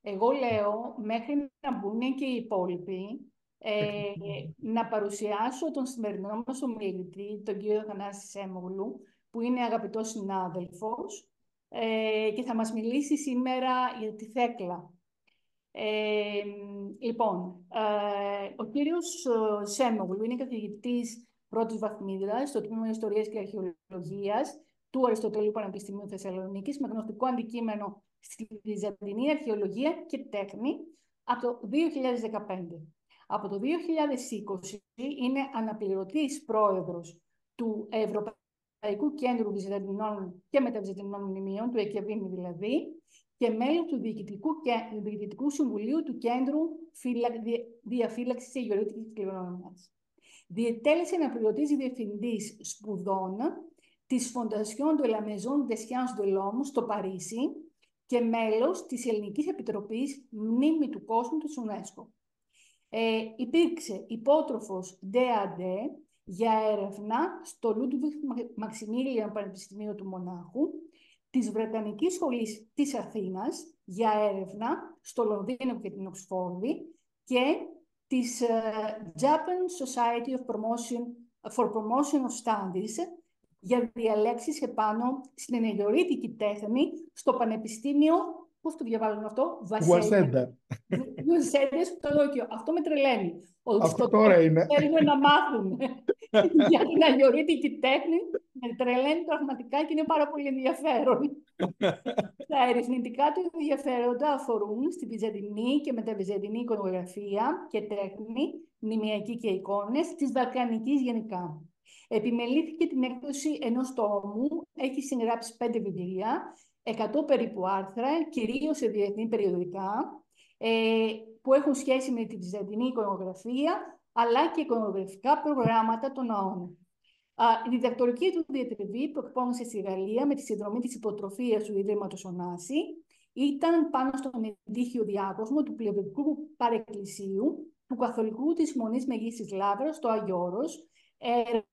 Εγώ λέω μέχρι να μπουν και οι υπόλοιποι ε, να παρουσιάσω τον σημερινό μας ομιλητή, τον κύριο Θανάση Σέμογλου, που είναι αγαπητός συνάδελφος και θα μας μιλήσει σήμερα για τη Θέκλα. Λοιπόν, ο κύριος Σέμογλου είναι καθηγητής πρώτης βαθμίδας στο Τμήμα Ιστορίας και Αρχαιολογίας του Αριστοτελείου Πανεπιστημίου Θεσσαλονίκης με γνωστικό αντικείμενο στη Βυζαντινή Αρχαιολογία και Τέχνη από το 2015. Από το 2020 είναι αναπληρωτής πρόεδρος του Ευρωπαϊκού Κέντρου Βυζαντινών και Μεταβυζαντινών Μνημείων, του ΕΚΕΒΗΜ δηλαδή, και μέλος του Διοικητικού Συμβουλίου του Κέντρου Διαφύλαξης Αιγιορείτικης Κληρονομιάς. Διετέλεσε αναπληρωτής διευθυντής σπουδών της Fondation de la Maison des Sciences de l'Homme στο Παρίσι και μέλος της Ελληνικής Επιτροπής Μνήμη του Κόσμου της UNESCO. Υπήρξε υπότροφος ΔΑΔ για έρευνα στο Ludwig Maximilian Πανεπιστημίο του Μονάχου, της Βρετανικής Σχολής της Αθήνας για έρευνα στο Λονδίνο και την Οξφόρδη και της Japan Society for Promotion of Studies για διαλέξεις επάνω στην αιγιορείτικη τέχνη στο Πανεπιστήμιο, πώς το διαβάζουν αυτό, Waseda. Στο Τόκιο. Αυτό με τρελαίνει. Αυτό τώρα είναι. Θέλουμε να μάθουν για την αιγιορείτικη τέχνη. Με τρελαίνει πραγματικά και είναι πάρα πολύ ενδιαφέρον. Τα ερευνητικά του ενδιαφέροντα αφορούν στη βυζαντινή και μεταβυζαντινή εικονογραφία και τέχνη, μνημειακή και εικόνες, της Βαλκανικής γενικά. Επιμελήθηκε την έκδοση ενός τόμου, έχει συγγράψει 5 βιβλία, 100 περίπου άρθρα, κυρίως σε διεθνή περιοδικά, που έχουν σχέση με τη βυζαντινή εικονογραφία, αλλά και εικονογραφικά προγράμματα των ναών. Η διδακτορική του διατριβή που εκπώνησε στη Γαλλία με τη συνδρομή της υποτροφίας του Ιδρύματος Ωνάση ήταν πάνω στον εντύχιο διάκοσμο του πλευρικού παρεκκλησίου του Καθολικού της Μονής Μεγίστης Λαύρας στο Άγιο Όρος,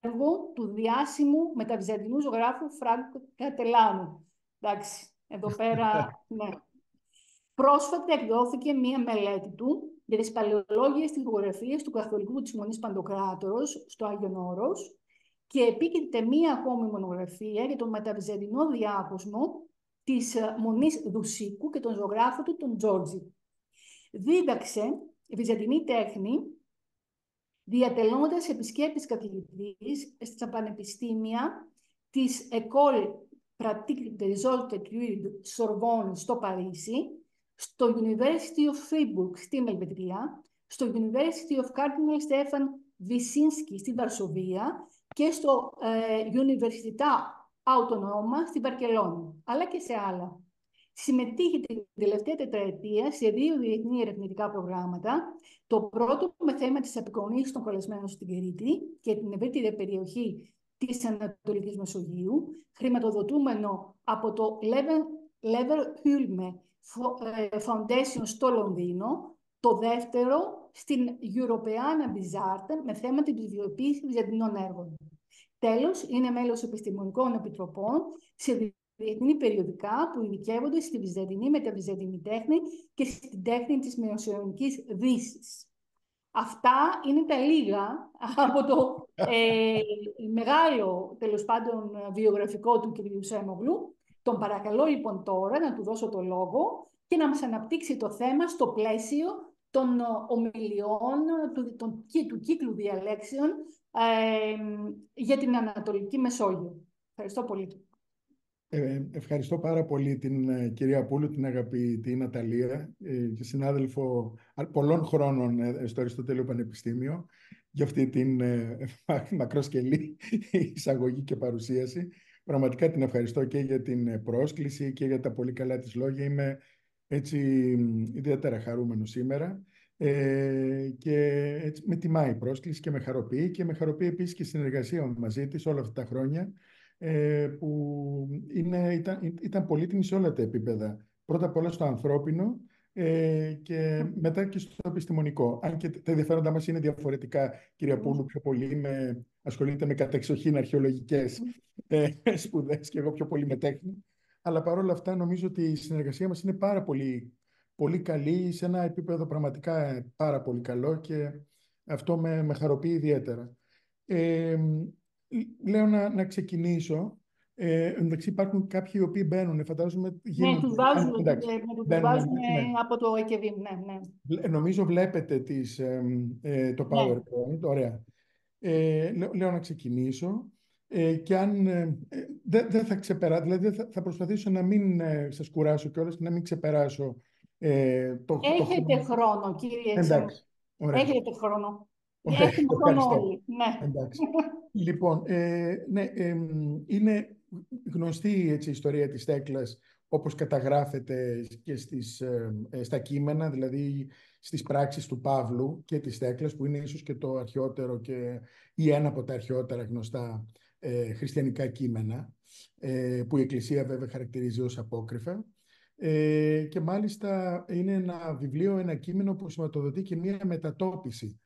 έργο του διάσημου μεταβυζαντινού ζωγράφου Φράνκο Κατελάνου. Εντάξει, εδώ πέρα, ναι. Πρόσφατα εκδόθηκε μία μελέτη του για τις παλαιολόγιες τοιχογραφίες του Καθολικού της Μονής Παντοκράτορος στο Άγιον Όρος και επίκειται μία ακόμη μονογραφία για τον μεταβυζαντινό διάκοσμο της Μονής Δουσίκου και τον ζωγράφο του, τον Τζόρτζι. Δίδαξε βυζαντινή τέχνη, διατελώντας επισκέπτης καθηγητής στα πανεπιστήμια της École Pratique des Hautes Études Sorbonne στο Παρίσι, στο University of Fribourg στην Ελβετία, στο University of Cardinal Stefan Wyszynski στη Βαρσοβία και στο Università Autonoma στη Βαρκελόνη, αλλά και σε άλλα. Συμμετείχε την τελευταία τετραετία σε 2 διεθνή ερευνητικά προγράμματα. Το πρώτο με θέμα της απεικονίσεως των καλεσμένων στην Κρήτη και την ευρύτερη περιοχή της Ανατολικής Μεσογείου, χρηματοδοτούμενο από το Leverhulme Foundation στο Λονδίνο, το δεύτερο στην Europeana Bizarte με θέμα την ψηφιοποίηση βυζαντινών έργων. Τέλος, είναι μέλος επιστημονικών επιτροπών σε διεθνή περιοδικά που ειδικεύονται στη βυζαντινή μεταβυζαντινή τέχνη και στην τέχνη της μεσαιωνικής Δύσης. Αυτά είναι τα λίγα από το μεγάλο, τέλος πάντων, βιογραφικό του κ. Σέμογλου. Τον παρακαλώ λοιπόν τώρα να του δώσω το λόγο και να μας αναπτύξει το θέμα στο πλαίσιο των ομιλιών του κύκλου διαλέξεων για την Ανατολική Μεσόγειο. Ευχαριστώ πολύ. Ευχαριστώ πάρα πολύ την κυρία Πούλου, την αγαπητή Ναταλία και συνάδελφο πολλών χρόνων στο Αριστοτέλειο Πανεπιστήμιο για αυτή την μακροσκελή εισαγωγή και παρουσίαση. Πραγματικά την ευχαριστώ και για την πρόσκληση και για τα πολύ καλά της λόγια. Είμαι έτσι ιδιαίτερα χαρούμενος σήμερα και έτσι με τιμάει η πρόσκληση και με χαροποιεί και με χαροποιεί επίσης και η συνεργασία μαζί της όλα αυτά τα χρόνια που ήταν πολύτιμη σε όλα τα επίπεδα. Πρώτα απ' όλα στο ανθρώπινο και μετά και στο επιστημονικό. Αν και τα ενδιαφέροντα μας είναι διαφορετικά, κυρία Πούλου, πιο πολύ ασχολείται με κατεξοχήν αρχαιολογικές σπουδές και εγώ πιο πολύ με τέχνη. Αλλά παρόλα αυτά νομίζω ότι η συνεργασία μας είναι πάρα πολύ πολύ καλή, σε ένα επίπεδο πραγματικά πάρα πολύ καλό, και αυτό με χαροποιεί ιδιαίτερα. Λέω να ξεκινήσω. Εντάξει, υπάρχουν κάποιοι οι οποίοι μπαίνουν, φαντάζομαι Ναι, γίνονται. τους βάζουμε, Εντάξει, τους μπαίνουν, βάζουμε ναι. από το ΕΚΕΒ, ναι, ναι. Νομίζω βλέπετε το Ναι. PowerPoint, ωραία. Λέω να ξεκινήσω, και αν δεν θα ξεπεράσω, δηλαδή θα προσπαθήσω να μην σας κουράσω κιόλας και να μην ξεπεράσω το Έχετε χρόνο. χρόνο, κύριε Τσέμ. Εντάξει, ωραία. Έχετε χρόνο. Ωραία, Έχουμε χρόνο ευχαριστώ. όλοι. Ναι. Εντάξει. Λοιπόν, ναι, είναι γνωστή έτσι, η ιστορία της Τέκλας, όπως καταγράφεται και στα κείμενα, δηλαδή στις πράξεις του Παύλου και της Τέκλας, που είναι ίσως και το αρχαιότερο ή ένα από τα αρχαιότερα γνωστά χριστιανικά κείμενα, που η Εκκλησία βέβαια χαρακτηρίζει ως απόκρυφα. Και μάλιστα είναι ένα βιβλίο, ένα κείμενο που σηματοδοτεί και μία μετατόπιση,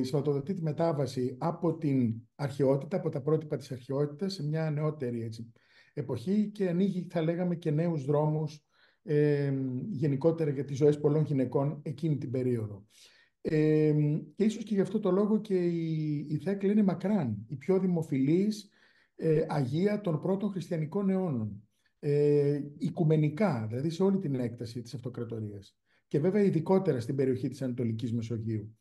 σηματοδοτεί τη μετάβαση από την αρχαιότητα, από τα πρότυπα της αρχαιότητας, σε μια νεότερη εποχή, και ανοίγει, θα λέγαμε, και νέους δρόμους γενικότερα για τις ζωές πολλών γυναικών εκείνη την περίοδο. Και ίσως και γι' αυτό το λόγο και η Θέκλα είναι μακράν η πιο δημοφιλής Αγία των πρώτων χριστιανικών αιώνων. Οικουμενικά, δηλαδή σε όλη την έκταση της αυτοκρατορίας. Και βέβαια ειδικότερα στην περιοχή της Ανατολικής Μεσογείου.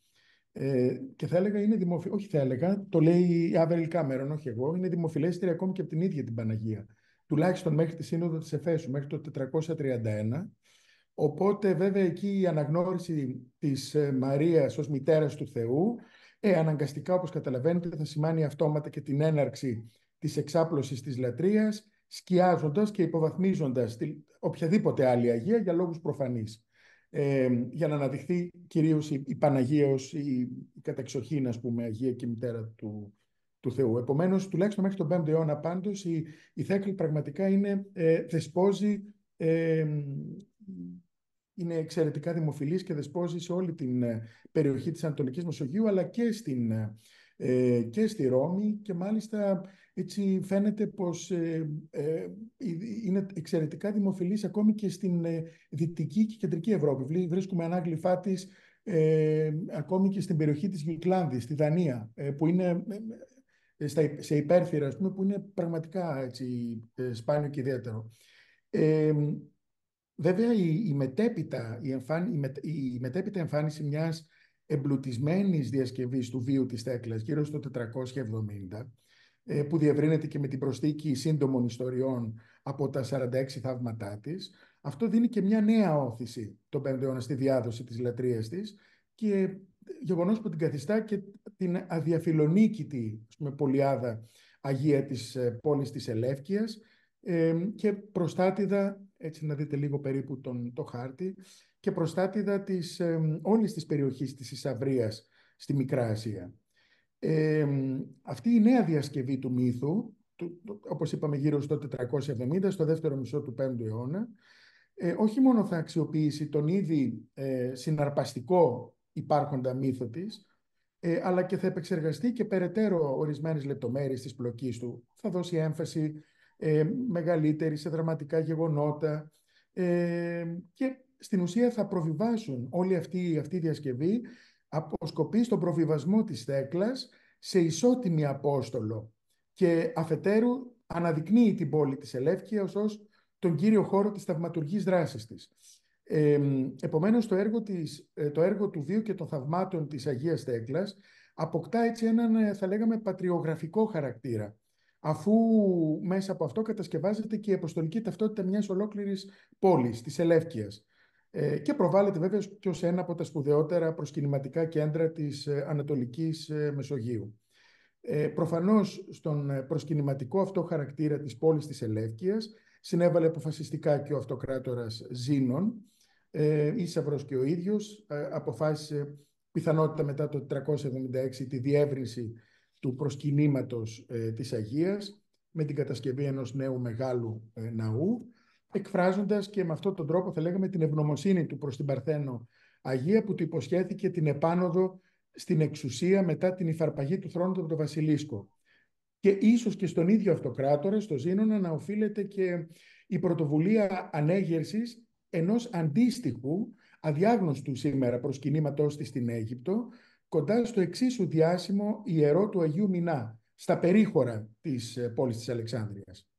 Και θα έλεγα είναι όχι θα έλεγα, το λέει η Άβεριλ Κάμερον, όχι εγώ, είναι δημοφιλέστερη ακόμη και από την ίδια την Παναγία. Τουλάχιστον μέχρι τη Σύνοδο της Εφέσου, μέχρι το 431. Οπότε βέβαια εκεί η αναγνώριση της Μαρίας ως μητέρας του Θεού, αναγκαστικά, όπως καταλαβαίνετε, θα σημάνει αυτόματα και την έναρξη της εξάπλωσης της λατρείας, σκιάζοντας και υποβαθμίζοντας οποιαδήποτε άλλη Αγία για λόγους προφανείς. Για να αναδειχθεί κυρίως η Παναγία ως η κατεξοχήν, ας πούμε, Αγία και μητέρα του Θεού. Επομένως, τουλάχιστον μέχρι τον 5ο αιώνα πάντως, η Θέκλη πραγματικά δεσπόζει, είναι εξαιρετικά δημοφιλής και δεσπόζει σε όλη την περιοχή της Ανατολικής Μεσογείου, αλλά και στη Ρώμη, και μάλιστα έτσι φαίνεται πως είναι εξαιρετικά δημοφιλής ακόμη και στην Δυτική και Κεντρική Ευρώπη. Βρίσκουμε ανάγλυφά της ακόμη και στην περιοχή της Γιουτλάνδης, στη Δανία, που είναι σε υπέρθυρα, ας πούμε, που είναι πραγματικά έτσι, σπάνιο και ιδιαίτερο. Βέβαια η μετέπειτα εμφάνιση μιας εμπλουτισμένης διασκευής του βίου της Θέκλας γύρω στο 470, που διευρύνεται και με την προσθήκη σύντομων ιστοριών από τα 46 θαύματά της, αυτό δίνει και μια νέα όθηση τον 5ο αιώνα στη διάδοση της λατρείας της, και γεγονός που την καθιστά και την αδιαφιλονίκητη, πολιάδα Αγία της πόλης της Ελεύκειας, και προστάτηδα, έτσι να δείτε λίγο περίπου το χάρτη, και προστάτηδα όλης της περιοχής της Ισαβρίας στη Μικρά Ασία. Αυτή η νέα διασκευή του μύθου, όπως είπαμε γύρω στο 470, στο δεύτερο μισό του 5ου αιώνα, όχι μόνο θα αξιοποιήσει τον ήδη συναρπαστικό υπάρχοντα μύθο της, αλλά και θα επεξεργαστεί και περαιτέρω ορισμένες λεπτομέρειες της πλοκής του. Θα δώσει έμφαση μεγαλύτερη σε δραματικά γεγονότα, και στην ουσία θα προβιβάσουν όλη αυτή η διασκευή, αποσκοπεί στον προβιβασμό της Θέκλας σε ισότιμη απόστολο, και αφετέρου αναδεικνύει την πόλη της Ελεύκειας ως τον κύριο χώρο της θαυματουργής δράσης της. Επομένως, το έργο του βίου και των θαυμάτων της Αγίας Θέκλας αποκτά έτσι έναν, θα λέγαμε, πατριογραφικό χαρακτήρα, αφού μέσα από αυτό κατασκευάζεται και η αποστολική ταυτότητα μιας ολόκληρης πόλης, της Ελεύκειας, και προβάλλεται βέβαια και ως ένα από τα σπουδαιότερα προσκυνηματικά κέντρα της Ανατολικής Μεσογείου. Προφανώς στον προσκυνηματικό αυτό χαρακτήρα της πόλης της Ελεύκειας συνέβαλε αποφασιστικά και ο αυτοκράτορας Ζήνων. Ίσαυρος και ο ίδιος αποφάσισε, πιθανότητα μετά το 476, τη διεύρυνση του προσκυνήματος της Αγίας με την κατασκευή ενός νέου μεγάλου ναού, εκφράζοντας και με αυτόν τον τρόπο, θα λέγαμε, την ευγνωμοσύνη του προς την Παρθένο Αγία, που του υποσχέθηκε την επάνωδο στην εξουσία μετά την υφαρπαγή του θρόνου από τον Βασιλίσκο. Και ίσως και στον ίδιο αυτοκράτορα, στο Ζήνωνα, να οφείλεται και η πρωτοβουλία ανέγερσης ενός αντίστοιχου, αδιάγνωστου σήμερα προσκυνήματός της στην Αίγυπτο, κοντά στο εξίσου διάσημο ιερό του Αγίου Μινά, στα περίχωρα της πόλης της Αλεξάνδρειας.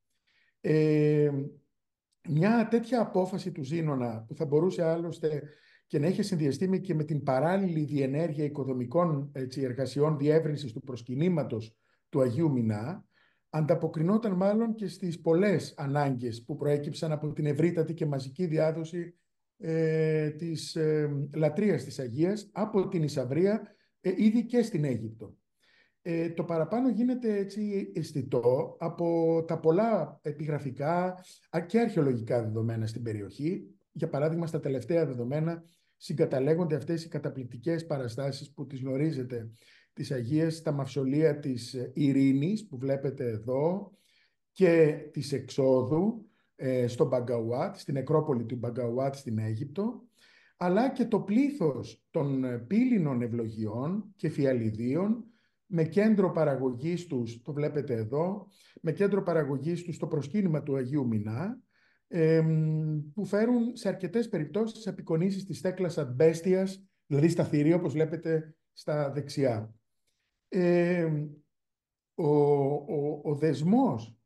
Μια τέτοια απόφαση του Ζήνωνα, που θα μπορούσε άλλωστε και να είχε συνδυαστεί και με την παράλληλη διενέργεια οικοδομικών εργασιών διεύρυνσης του προσκυνήματος του Αγίου Μινά, ανταποκρινόταν μάλλον και στις πολλές ανάγκες που προέκυψαν από την ευρύτατη και μαζική διάδοση της λατρείας της Αγίας από την Ισαβρία ήδη και στην Αίγυπτο. Το παραπάνω γίνεται έτσι αισθητό από τα πολλά επιγραφικά και αρχαιολογικά δεδομένα στην περιοχή. Για παράδειγμα, στα τελευταία δεδομένα συγκαταλέγονται αυτές οι καταπληκτικές παραστάσεις που τις γνωρίζετε της Αγίας στα μαυσολεία της Ειρήνης που βλέπετε εδώ και της Εξόδου στο Μπαγκαουάτ, στην νεκρόπολη του Μπαγκαουάτ στην Αίγυπτο, αλλά και το πλήθος των πύληνων ευλογιών και φιαλιδίων με κέντρο παραγωγής τους, το βλέπετε εδώ, με κέντρο παραγωγής τους στο προσκύνημα του Αγίου Μινά, που φέρουν σε αρκετές περιπτώσεις τις απεικονίσεις της στέκλας Αντμπέστιας, δηλαδή στα θηρία, όπως βλέπετε στα δεξιά. Ο δεσμός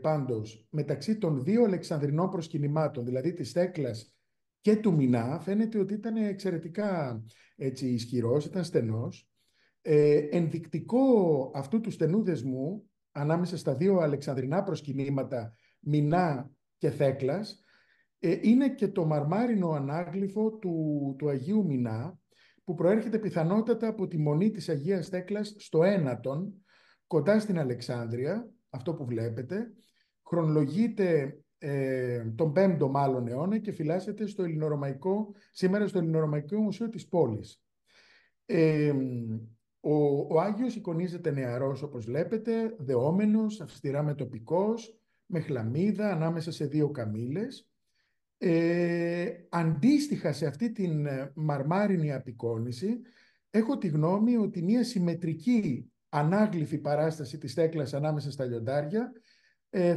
πάντως μεταξύ των δύο Αλεξανδρινών προσκυνημάτων, δηλαδή της στέκλας και του Μινά, φαίνεται ότι ήταν εξαιρετικά ισχυρός, ήταν στενός. Ενδεικτικό αυτού του στενού δεσμού ανάμεσα στα δύο Αλεξανδρινά προσκυνήματα Μινά και Θέκλας είναι και το μαρμάρινο ανάγλυφο του Αγίου Μινά, που προέρχεται πιθανότατα από τη μονή της Αγίας Θέκλας στο Ένατον, κοντά στην Αλεξάνδρεια, αυτό που βλέπετε, χρονολογείται τον 5ο μάλλον αιώνα και φυλάσσεται σήμερα στο Ελληνορωμαϊκό Μουσείο της πόλης. Ο Άγιος εικονίζεται νεαρός, όπως βλέπετε, δεόμενος, αυστηρά μετοπικός, με χλαμίδα ανάμεσα σε δύο καμήλες. Αντίστοιχα σε αυτή την μαρμάρινη απεικόνηση, έχω τη γνώμη ότι μια συμμετρική ανάγλυφη παράσταση της Θέκλας ανάμεσα στα λιοντάρια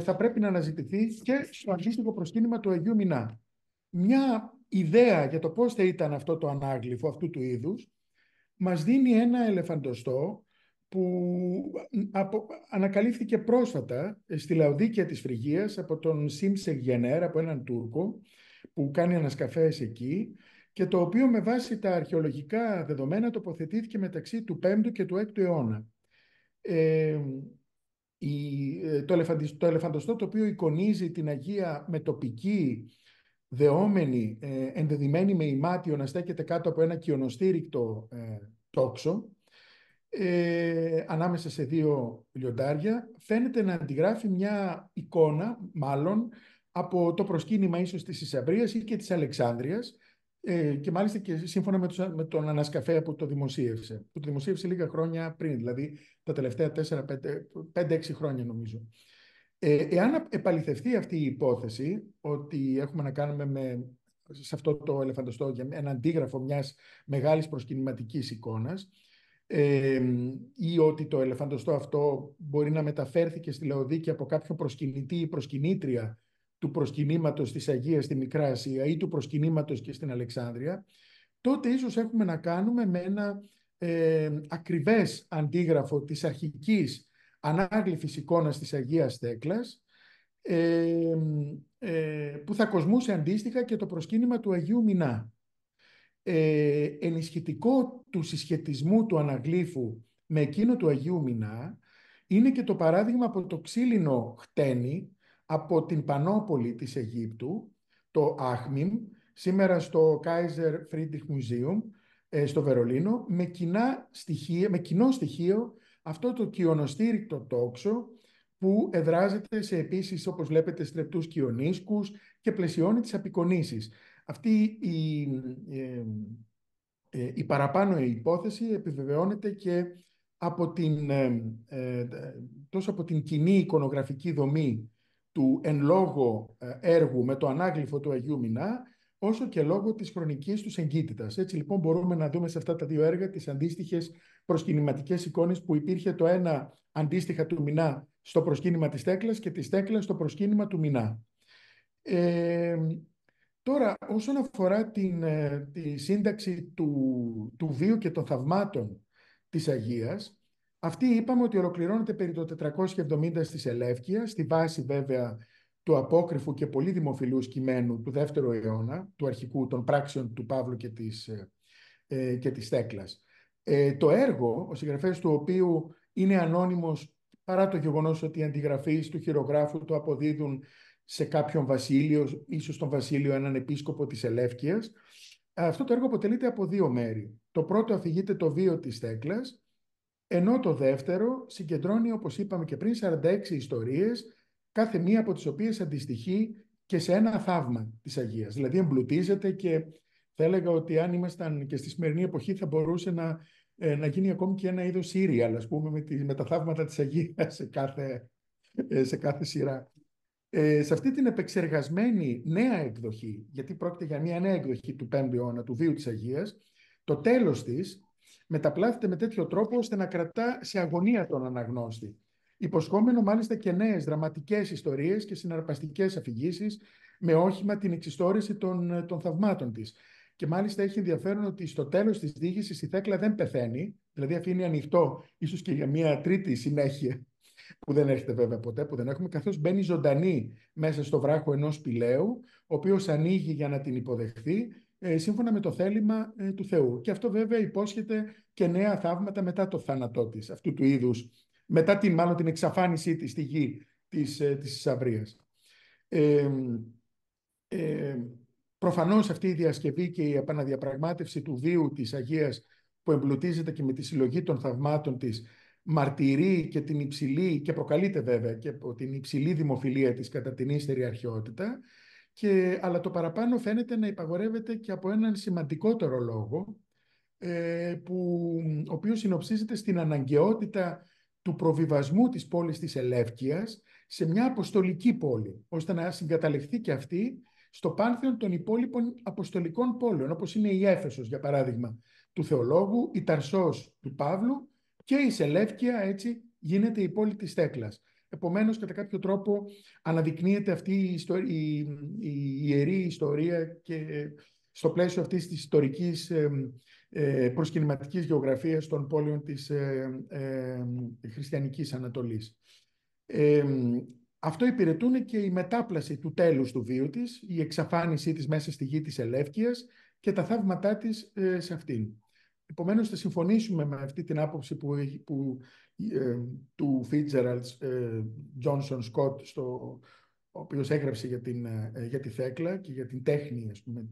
θα πρέπει να αναζητηθεί και στο αντίστοιχο προσκύνημα του Αγίου Μινά. Μια ιδέα για το πώς θα ήταν αυτό το ανάγλυφο αυτού του είδους μας δίνει ένα ελεφαντοστό που ανακαλύφθηκε πρόσφατα στη Λαοδίκια της Φρυγίας από τον Σίμψε Γενέρ, από έναν Τούρκο που κάνει ανασκαφές εκεί, και το οποίο με βάση τα αρχαιολογικά δεδομένα τοποθετήθηκε μεταξύ του 5ου και του 6ου αιώνα. Το ελεφαντοστό, το οποίο εικονίζει την Αγία με τοπική, δεόμενη, ενδεδειμένη με ημάτιο να στέκεται κάτω από ένα κοιονοστήρικτο τόξο, ανάμεσα σε δύο λιοντάρια, φαίνεται να αντιγράφει μια εικόνα, μάλλον, από το προσκύνημα ίσως της Ισαβρίας ή και της Αλεξάνδρειας, και μάλιστα και σύμφωνα με τον ανασκαφέα που το δημοσίευσε λίγα χρόνια πριν, δηλαδή τα τελευταία 5-6 χρόνια νομίζω. Εάν επαληθευτεί αυτή η υπόθεση, ότι έχουμε να κάνουμε σε αυτό το ελεφαντοστό ένα αντίγραφο μιας μεγάλης προσκυνηματικής εικόνας, ή ότι το ελεφαντοστό αυτό μπορεί να μεταφέρθηκε στη Λαοδίκη από κάποιον προσκυνητή ή προσκυνήτρια του προσκυνήματος της Αγίας στη Μικρά Ασία ή του προσκυνήματος και στην Αλεξάνδρεια, τότε ίσως έχουμε να κάνουμε με ένα ακριβές αντίγραφο της αρχικής ανάγλυφης εικόνας της Αγίας Θέκλας, που θα κοσμούσε αντίστοιχα και το προσκύνημα του Αγίου Μινά. Ενισχυτικό του συσχετισμού του αναγλύφου με εκείνο του Αγίου Μινά είναι και το παράδειγμα από το ξύλινο χτένι από την Πανόπολη της Αιγύπτου, το Άχμιμ, σήμερα στο Kaiser Friedrich Museum στο Βερολίνο, με κοινό στοιχείο αυτό το κοιονοστήρικτο τόξο που εδράζεται σε επίσης, όπως βλέπετε, στρεπτούς κοιονίσκους και πλαισιώνει τις απεικονίσεις. Αυτή η παραπάνω υπόθεση επιβεβαιώνεται και τόσο από την κοινή εικονογραφική δομή του εν λόγω έργου με το ανάγλυφο του Αγίου Μινά, όσο και λόγω της χρονικής τους εγκύτητας. Έτσι λοιπόν μπορούμε να δούμε σε αυτά τα δύο έργα τις αντίστοιχες προσκυνηματικές εικόνες που υπήρχε το ένα αντίστοιχα του Μινά στο προσκύνημα της Θέκλας και της Θέκλας στο προσκύνημα του Μινά. Τώρα, όσον αφορά τη σύνταξη του βίου και των θαυμάτων της Αγίας, αυτή είπαμε ότι ολοκληρώνεται περί το 470 στη Σελεύκεια, στη βάση βέβαια του απόκριφου και πολύ δημοφιλούς κειμένου του 2ου αιώνα, του αρχικού των πράξεων του Παύλου και της Θέκλας. Το έργο, ο συγγραφέας του οποίου είναι ανώνυμος, παρά το γεγονός ότι οι αντιγραφείς του χειρογράφου το αποδίδουν σε κάποιον βασίλειο, ίσως τον βασίλειο έναν επίσκοπο της Ελεύκειας. Αυτό το έργο αποτελείται από 2 μέρη. Το πρώτο αφηγείται το βίο της Θέκλας, ενώ το δεύτερο συγκεντρώνει, όπως είπαμε και πριν, 46 ιστορίες, κάθε μία από τις οποίες αντιστοιχεί και σε ένα θαύμα της Αγίας. Δηλαδή εμπλουτίζεται και θα έλεγα ότι αν ήμασταν και στη σημερινή εποχή θα μπορούσε να γίνει ακόμη και ένα είδος σύριαλ, ας πούμε, με τα θαύματα της Αγίας σε κάθε σειρά. Σε αυτή την επεξεργασμένη νέα εκδοχή, γιατί πρόκειται για μια νέα εκδοχή του 5ου αιώνα, του βίου της Αγίας, το τέλος της μεταπλάθεται με τέτοιο τρόπο ώστε να κρατά σε αγωνία τον αναγνώστη. Υποσχόμενο μάλιστα και νέες δραματικές ιστορίες και συναρπαστικές αφηγήσεις με όχημα την εξιστόρηση των θαυμάτων της. Και μάλιστα έχει ενδιαφέρον ότι στο τέλος της διήγησης η Θέκλα δεν πεθαίνει, δηλαδή αφήνει ανοιχτό ίσως και για μια τρίτη συνέχεια, που δεν έρχεται βέβαια ποτέ, που δεν έχουμε, καθώς μπαίνει ζωντανή μέσα στο βράχο ενός σπηλαίου, ο οποίος ανοίγει για να την υποδεχθεί, σύμφωνα με το θέλημα του Θεού. Και αυτό βέβαια υπόσχεται και νέα θαύματα μετά το θάνατό της, αυτού του είδους, μετά μάλλον την εξαφάνισή της στη γη της Ισαβρίας. Προφανώς αυτή η διασκευή και η επαναδιαπραγμάτευση του βίου της Αγίας, που εμπλουτίζεται και με τη συλλογή των θαυμάτων της, μαρτυρεί και την υψηλή, και προκαλείται βέβαια και από την υψηλή δημοφιλία της κατά την ύστερη αρχαιότητα, αλλά το παραπάνω φαίνεται να υπαγορεύεται και από έναν σημαντικότερο λόγο, ο οποίος συνοψίζεται στην αναγκαιότητα του προβιβασμού της πόλης της Ελεύκειας σε μια αποστολική πόλη, ώστε να συγκαταλεχθεί και αυτή στο πάνθεον των υπόλοιπων αποστολικών πόλεων, όπως είναι η Έφεσος, για παράδειγμα, του Θεολόγου, η Ταρσός του Παύλου και η Σελεύκεια, έτσι γίνεται η πόλη της Θέκλας. Επομένως, κατά κάποιο τρόπο αναδεικνύεται αυτή η ιερή ιστορία και στο πλαίσιο αυτής της ιστορικής προσκυνηματικής γεωγραφίας των πόλεων της χριστιανικής Ανατολής. Αυτό υπηρετούν και η μετάπλαση του τέλους του βίου της, η εξαφάνισή της μέσα στη γη της Ελεύκειας και τα θαύματά της σε αυτήν. Επομένως, θα συμφωνήσουμε με αυτή την άποψη του Fitzgerald Johnson Scott, ο οποίος έγραψε για τη Θέκλα και για την τέχνη, ας πούμε,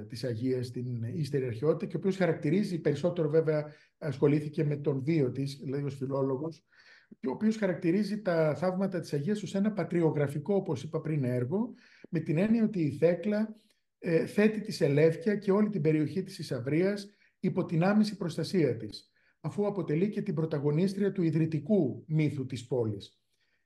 της Αγίας στην ύστερη αρχαιότητα, και ο οποίος χαρακτηρίζει, περισσότερο βέβαια ασχολήθηκε με τον βίο της, δηλαδή ως φιλόλογος, ο οποίος χαρακτηρίζει τα θαύματα της Αγίας ως ένα πατριογραφικό, όπως είπα πριν, έργο, με την έννοια ότι η Θέκλα θέτει τη Σελεύκεια και όλη την περιοχή της Ισαβρίας υπό την άμεση προστασία της, αφού αποτελεί και την πρωταγωνίστρια του ιδρυτικού μύθου της πόλης.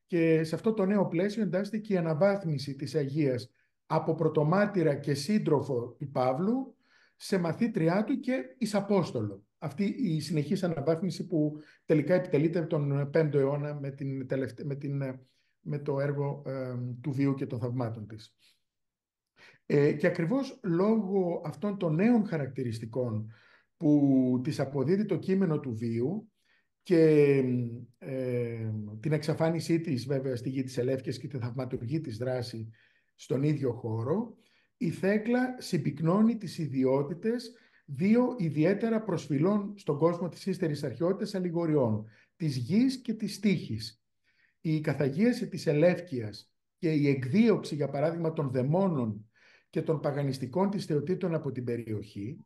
Και σε αυτό το νέο πλαίσιο εντάσσεται και η αναβάθμιση της Αγίας από πρωτομάρτυρα και σύντροφο του Παύλου σε μαθήτριά του και εις Απόστολο. Αυτή η συνεχής αναβάθμιση που τελικά επιτελείται τον 5ο αιώνα με το έργο του βίου και των θαυμάτων της. Και ακριβώς λόγω αυτών των νέων χαρακτηριστικών που της αποδίδει το κείμενο του βίου και την εξαφάνισή της βέβαια στη γη της Ελεύκειας και τη θαυματουργή της δράση στον ίδιο χώρο, η Θέκλα συμπυκνώνει τις ιδιότητες 2 ιδιαίτερα προσφυλών στον κόσμο της ύστερης αρχαιότητας αλληγοριών, της γης και της τύχης. Η καθαγίαση της Ελεύκειας και η εκδίωξη, για παράδειγμα, των δαιμόνων και των παγανιστικών της θεοτήτων από την περιοχή,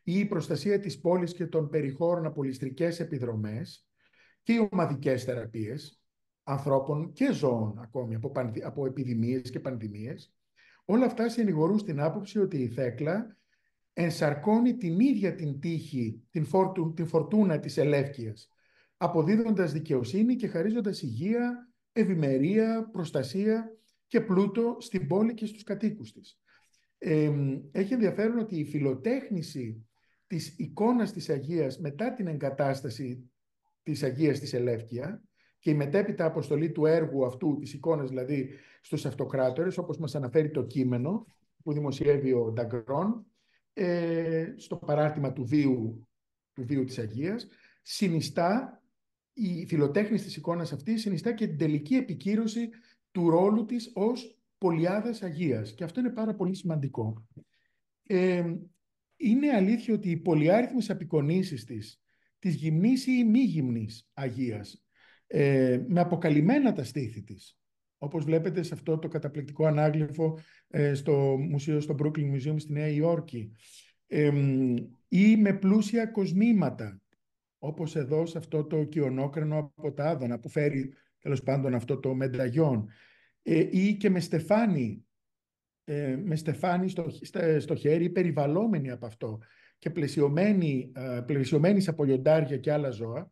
ή η προστασία της πόλης και των περιχώρων από ληστρικές επιδρομές, και οι ομαδικές θεραπείες ανθρώπων και ζώων ακόμη από επιδημίες και πανδημίες, όλα αυτά συνηγορούν στην άποψη ότι η Θέκλα ενσαρκώνει την ίδια την τύχη, την φορτούνα της Ελεύκειας, αποδίδοντας δικαιοσύνη και χαρίζοντας υγεία, ευημερία, προστασία και πλούτο στην πόλη και στους κατοίκους της. Έχει ενδιαφέρον ότι η φιλοτέχνηση της εικόνας της Αγίας μετά την εγκατάσταση της Αγίας στη Ελεύκεια και η μετέπειτα αποστολή του έργου αυτού, της εικόνας δηλαδή, στους αυτοκράτορες, όπως μας αναφέρει το κείμενο, που δημοσιεύει ο Νταγκρόν, στο παράρτημα του βίου της Αγίας, συνιστά, η φιλοτέχνης της εικόνας αυτής συνιστά και την τελική επικύρωση του ρόλου της ως πολιάδας Αγίας. Και αυτό είναι πάρα πολύ σημαντικό. Είναι αλήθεια ότι οι πολυάριθμες απεικονίσεις της γυμνής ή μη γυμνής Αγίας, με αποκαλυμμένα τα στήθη της, όπως βλέπετε σε αυτό το καταπληκτικό ανάγλυφο στο μουσείο, στο Brooklyn Museum στη Νέα Υόρκη, ή με πλούσια κοσμήματα, όπως εδώ σε αυτό το κιονόκρανο από τα Άδωνα που φέρει τέλος πάντων αυτό το μενταγιόν, ή και με στεφάνι στο χέρι, περιβαλλόμενοι από αυτό και πλαισιωμένοι από λιοντάρια και άλλα ζώα,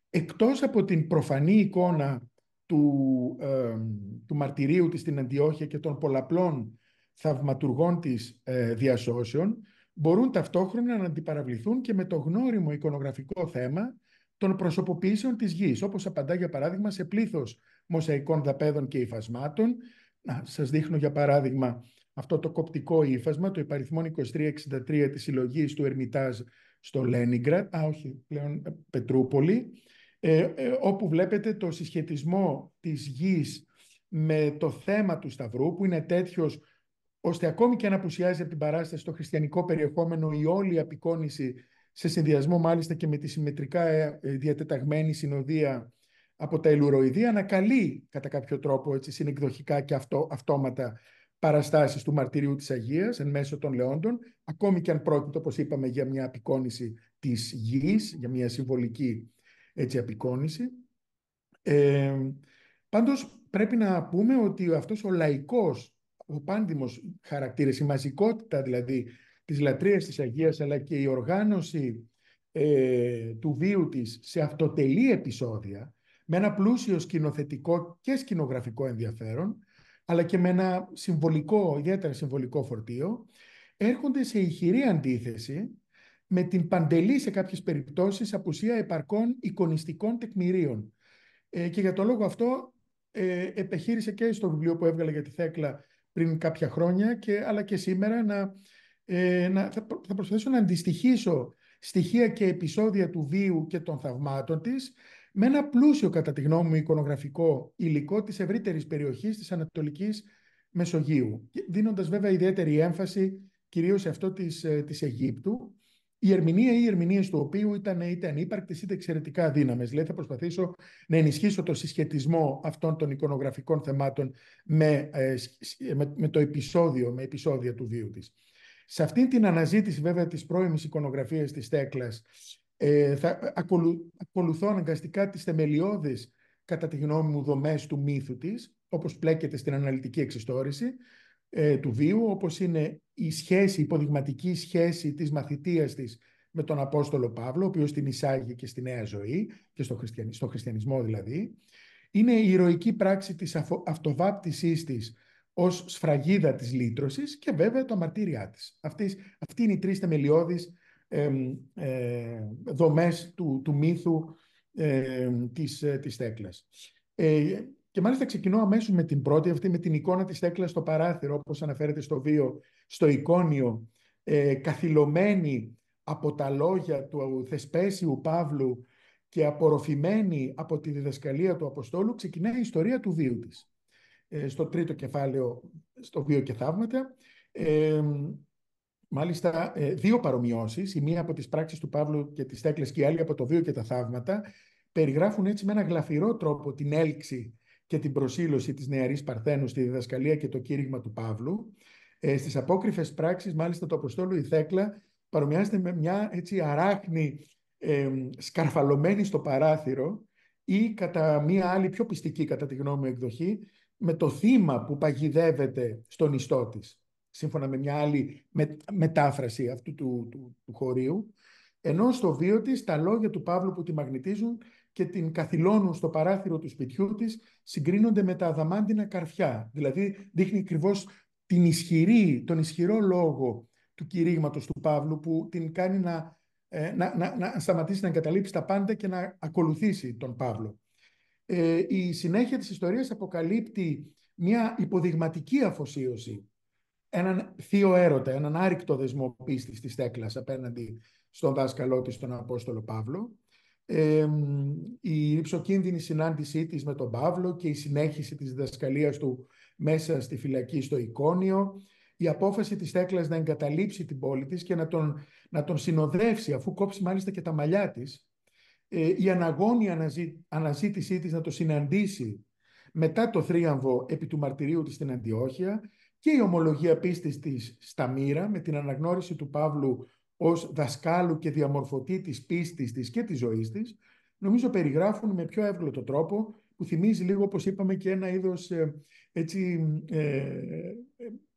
εκτός από την προφανή εικόνα του μαρτυρίου της στην Αντιόχεια και των πολλαπλών θαυματουργών της διασώσεων, μπορούν ταυτόχρονα να αντιπαραβληθούν και με το γνώριμο εικονογραφικό θέμα των προσωποποιήσεων της γης, όπως απαντά για παράδειγμα σε πλήθος μοσαϊκών δαπέδων και υφασμάτων. Σας δείχνω για παράδειγμα αυτό το κοπτικό ύφασμα, το υπαριθμόν 2363 της συλλογής του Ερμητάζ στο Λένιγκραντ, πλέον Πετρούπολη, όπου βλέπετε το συσχετισμό της γης με το θέμα του Σταυρού, που είναι τέτοιος ώστε ακόμη και αν απουσιάζει από την παράσταση στο χριστιανικό περιεχόμενο, η όλη απεικόνιση, σε συνδυασμό μάλιστα και με τη συμμετρικά διατεταγμένη συνοδεία από τα ηλουροειδεία, ανακαλεί κατά κάποιο τρόπο έτσι, συνεκδοχικά και αυτόματα παραστάσεις του μαρτυρίου της Αγίας εν μέσω των λεόντων, ακόμη και αν πρόκειται, όπως είπαμε, για μια απεικόνιση της γης, για μια συμβολική έτσι, απεικόνιση. Πάντως πρέπει να πούμε ότι αυτός ο λαϊκός, ο πάντιμος χαρακτήρας, η μαζικότητα δηλαδή της λατρείας της Αγίας, αλλά και η οργάνωση του βίου της σε αυτοτελή επεισόδια, με ένα πλούσιο σκηνοθετικό και σκηνογραφικό ενδιαφέρον, αλλά και με ένα ιδιαίτερα συμβολικό φορτίο, έρχονται σε ηχηρή αντίθεση με την παντελή, σε κάποιες περιπτώσεις, απουσία επαρκών εικονιστικών τεκμηρίων. Και για τον λόγο αυτό επεχείρησε και στο βιβλίο που έβγαλε για τη Θέκλα πριν κάποια χρόνια, αλλά και σήμερα θα προσπαθήσω να αντιστοιχίσω στοιχεία και επεισόδια του βίου και των θαυμάτων της με ένα πλούσιο, κατά τη γνώμη μου, εικονογραφικό υλικό της ευρύτερης περιοχής της Ανατολικής Μεσογείου, δίνοντας βέβαια ιδιαίτερη έμφαση κυρίως σε αυτό της Αιγύπτου, η ερμηνεία ή οι ερμηνείες του οποίου ήταν είτε ανύπαρκτες είτε εξαιρετικά αδύναμες. Δηλαδή θα προσπαθήσω να ενισχύσω το συσχετισμό αυτών των εικονογραφικών θεμάτων με το επεισόδια του βίου της. Σε αυτή την αναζήτηση βέβαια της πρώιμης εικονογραφίας της Θέκλας, θα ακολουθώ αναγκαστικά τις θεμελιώδεις, κατά τη γνώμη μου, δομές του μύθου της, όπως πλέκεται στην αναλυτική εξιστόρηση του βίου, όπως είναι η υποδειγματική σχέση της μαθητείας της με τον Απόστολο Παύλο, ο οποίος την εισάγει και στη νέα ζωή και στο χριστιανισμό δηλαδή. Είναι η ηρωική πράξη της αυτοβάπτισής της ως σφραγίδα της λύτρωσης και βέβαια το αμαρτύριά της. Αυτοί είναι οι τρεις θεμελιώδεις δομές του μύθου της Θέκλας. Και μάλιστα ξεκινώ αμέσως με την πρώτη, αυτή με την εικόνα της Θέκλας στο παράθυρο, όπως αναφέρεται στο βίο, στο εικόνιο, καθυλωμένη από τα λόγια του Θεσπέσιου Παύλου και απορροφημένη από τη διδασκαλία του Αποστόλου, ξεκινάει η ιστορία του βίου της. Στο τρίτο κεφάλαιο, στο βίο και θαύματα, μάλιστα δύο παρομοιώσεις, η μία από τις πράξεις του Παύλου και της Θέκλας και η άλλη από το βίο και τα θαύματα, περιγράφουν έτσι με ένα γλαφυρό τρόπο την έλξη και την προσήλωση της νεαρής Παρθένου στη διδασκαλία και το κήρυγμα του Παύλου. Στις απόκριφες πράξεις, μάλιστα, του Αποστόλου η Θέκλα παρομοιάζεται με μια έτσι αράχνη σκαρφαλωμένη στο παράθυρο ή κατά μια άλλη πιο πιστική, κατά τη γνώμη μου, εκδοχή, με το θύμα που παγιδεύεται στον ιστό της, σύμφωνα με μια άλλη μετάφραση αυτού του χωρίου, ενώ στο βίο της τα λόγια του Παύλου που τη μαγνητίζουν και την καθυλώνουν στο παράθυρο του σπιτιού της συγκρίνονται με τα αδαμάντινα καρφιά. Δηλαδή δείχνει ακριβώς τον ισχυρό λόγο του κηρύγματος του Παύλου που την κάνει να σταματήσει να εγκαταλείψει τα πάντα και να ακολουθήσει τον Παύλο. Η συνέχεια της ιστορίας αποκαλύπτει μια υποδειγματική αφοσίωση έναν θείο έρωτα, έναν άρρηκτο δεσμό πίστης της Θέκλας απέναντι στον δάσκαλό της, τον Απόστολο Παύλο. Η ρυψοκίνδυνη συνάντησή της με τον Παύλο και η συνέχιση της διδασκαλίας του μέσα στη φυλακή στο Εικόνιο, η απόφαση της Θέκλας να εγκαταλείψει την πόλη της και να τον συνοδεύσει, αφού κόψει μάλιστα και τα μαλλιά της, η αναγώνια αναζήτησή της να το συναντήσει μετά το θρίαμβο επί του μαρτυρίου της στην Αντιόχεια και η ομολογία πίστης της στα Μύρα με την αναγνώριση του Παύλου ως δασκάλου και διαμορφωτή της πίστης της και της ζωής της, νομίζω περιγράφουν με πιο εύγλωτο τρόπο, που θυμίζει λίγο, όπως είπαμε, και ένα είδος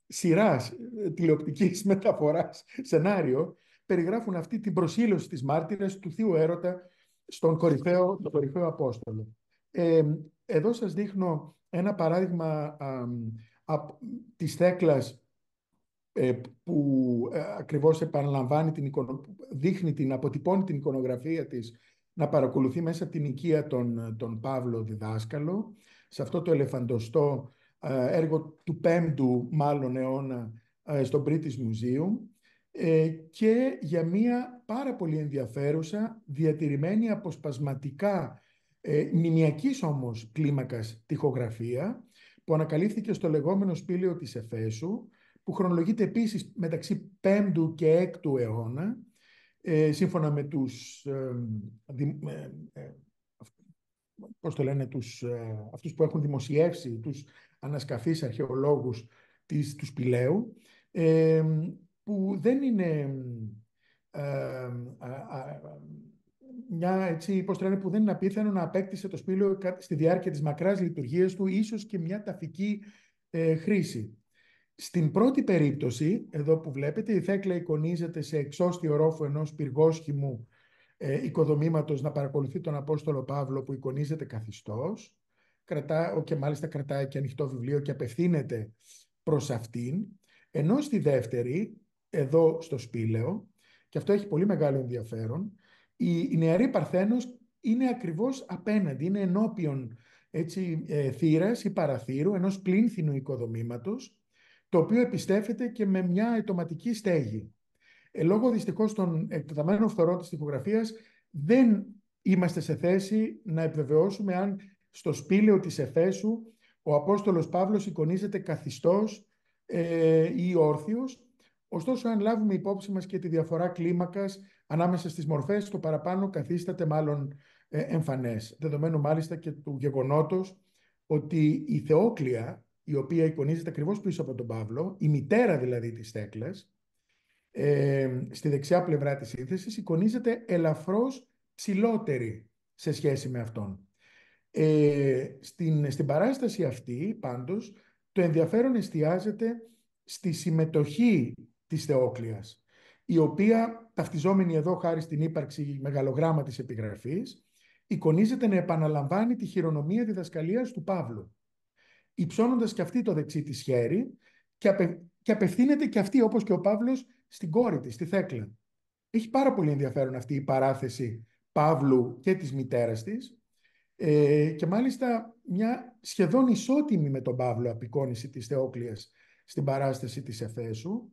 σειράς τηλεοπτικής μεταφοράς, σενάριο, περιγράφουν αυτή την προσήλωση της μάρτυρας του θείου έρωτα στον κορυφαίο Απόστολο. Εδώ σας δείχνω ένα παράδειγμα της Θέκλας που ακριβώς επαναλαμβάνει αποτυπώνει την εικονογραφία της, να παρακολουθεί μέσα από την οικία τον Παύλο διδάσκαλο, σε αυτό το ελεφαντοστό έργο του 5ου μάλλον αιώνα στο British Museum, και για μία πάρα πολύ ενδιαφέρουσα, διατηρημένη αποσπασματικά, μνημιακής όμως κλίμακας τοιχογραφία, που ανακαλύφθηκε στο λεγόμενο σπήλαιο της Εφέσου, που χρονολογείται επίσης μεταξύ 5ου και 6ου αιώνα, σύμφωνα με τους αυτούς που έχουν δημοσιεύσει, τους ανασκαφείς αρχαιολόγους του σπηλαίου, που δεν είναι που δεν είναι απίθανο να απέκτησε το σπήλαιο στη διάρκεια της μακράς λειτουργίας του, ίσως και μια ταφική χρήση. Στην πρώτη περίπτωση, εδώ που βλέπετε, η Θέκλα εικονίζεται σε εξώστιο ρόφο ενός πυργόσχημου οικοδομήματος να παρακολουθεί τον Απόστολο Παύλο, που εικονίζεται καθιστός, και μάλιστα κρατάει και ανοιχτό βιβλίο και απευθύνεται προς αυτήν, ενώ στη δεύτερη, εδώ στο σπήλαιο, και αυτό έχει πολύ μεγάλο ενδιαφέρον, η νεαρή Παρθένος είναι ακριβώς απέναντι, είναι ενώπιον θύρας ή παραθύρου ενός πλήνθινου οικοδομήματος, το οποίο επιστέφεται και με μια ετοματική στέγη. Λόγω δυστυχώς των εκτεταμένων φθορών της τοιχογραφίας, δεν είμαστε σε θέση να επιβεβαιώσουμε αν στο σπήλαιο της Εφέσου ο Απόστολος Παύλος εικονίζεται καθιστός ή όρθιος. Ωστόσο, αν λάβουμε υπόψη μας και τη διαφορά κλίμακας ανάμεσα στις μορφές, το παραπάνω καθίσταται μάλλον εμφανές. Δεδομένου μάλιστα και του γεγονότος ότι η Θεόκλεια, η οποία εικονίζεται ακριβώς πίσω από τον Παύλο, η μητέρα δηλαδή της Θέκλας, στη δεξιά πλευρά της σύνθεσης, εικονίζεται ελαφρώς ψηλότερη σε σχέση με αυτόν. Στην παράσταση αυτή, πάντως, το ενδιαφέρον εστιάζεται στη συμμετοχή της Θεόκλειας, η οποία, ταυτιζόμενη εδώ χάρη στην ύπαρξη μεγαλογράμματης επιγραφής, εικονίζεται να επαναλαμβάνει τη χειρονομία διδασκαλίας του Παύλου, υψώνοντας και αυτή το δεξί της χέρι, και απευθύνεται και αυτή, όπως και ο Παύλος, στην κόρη της, στη Θέκλα. Έχει πάρα πολύ ενδιαφέρον αυτή η παράθεση Παύλου και της μητέρας της, και μάλιστα μια σχεδόν ισότιμη με τον Παύλο απεικόνιση της Θεόκλειας στην παράσταση της Εφέσου,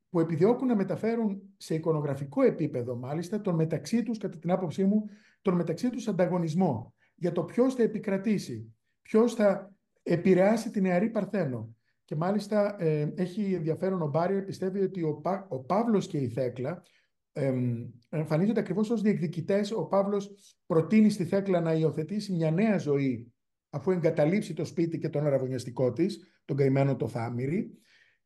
που επιδιώκουν να μεταφέρουν σε εικονογραφικό επίπεδο μάλιστα τον μεταξύ τους, κατά την άποψή μου, τον μεταξύ τους ανταγωνισμό για το ποιος θα επικρατήσει, ποιος θα επηρεάσει την νεαρή Παρθένο. Και μάλιστα έχει ενδιαφέρον, ο Μπάριερ πιστεύει ότι ο Παύλος και η Θέκλα εμφανίζονται ακριβώς ως διεκδικητές. Ο Παύλος προτείνει στη Θέκλα να υιοθετήσει μια νέα ζωή, αφού εγκαταλείψει το σπίτι και τον αραβωνιαστικό της, τον καημένο το Θάμηρη,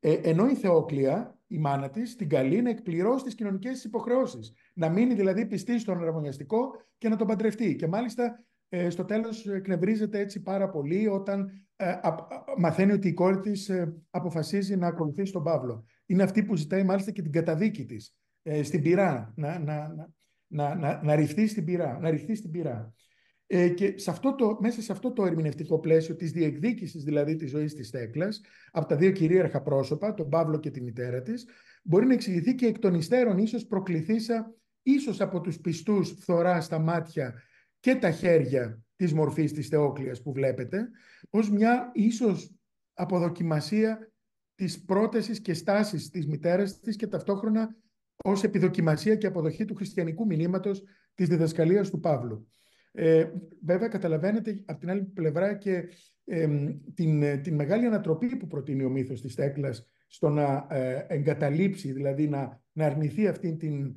ενώ η Θεόκλεια, η μάνα της, την καλεί να εκπληρώσει τις κοινωνικές της υποχρεώσεις, να μείνει δηλαδή πιστή στον αραβωνιαστικό και να τον παντρευτεί. Και μάλιστα στο τέλος εκνευρίζεται έτσι πάρα πολύ όταν μαθαίνει ότι η κόρη της αποφασίζει να ακολουθήσει τον Παύλο. Είναι αυτή που ζητάει μάλιστα και την καταδίκη της στην πυρά, να ρηχθεί στην πυρά. Και μέσα σε αυτό το ερμηνευτικό πλαίσιο της διεκδίκησης δηλαδή της ζωής της Θέκλας από τα δύο κυρίαρχα πρόσωπα, τον Παύλο και τη μητέρα της, μπορεί να εξηγηθεί και εκ των υστέρων ίσως προκληθήσα ίσως από τους πιστούς φθορά στα μάτια και τα χέρια της μορφής της Θεόκλειας που βλέπετε, ως μια ίσως αποδοκιμασία της πρότασης και στάσης της μητέρας της και ταυτόχρονα ως επιδοκιμασία και αποδοχή του χριστιανικού μηνύματος της διδασκαλίας του Παύλου. Βέβαια, καταλαβαίνετε από την άλλη πλευρά και την μεγάλη ανατροπή που προτείνει ο μύθος της Θέκλας στο να εγκαταλείψει, δηλαδή να αρνηθεί αυτήν την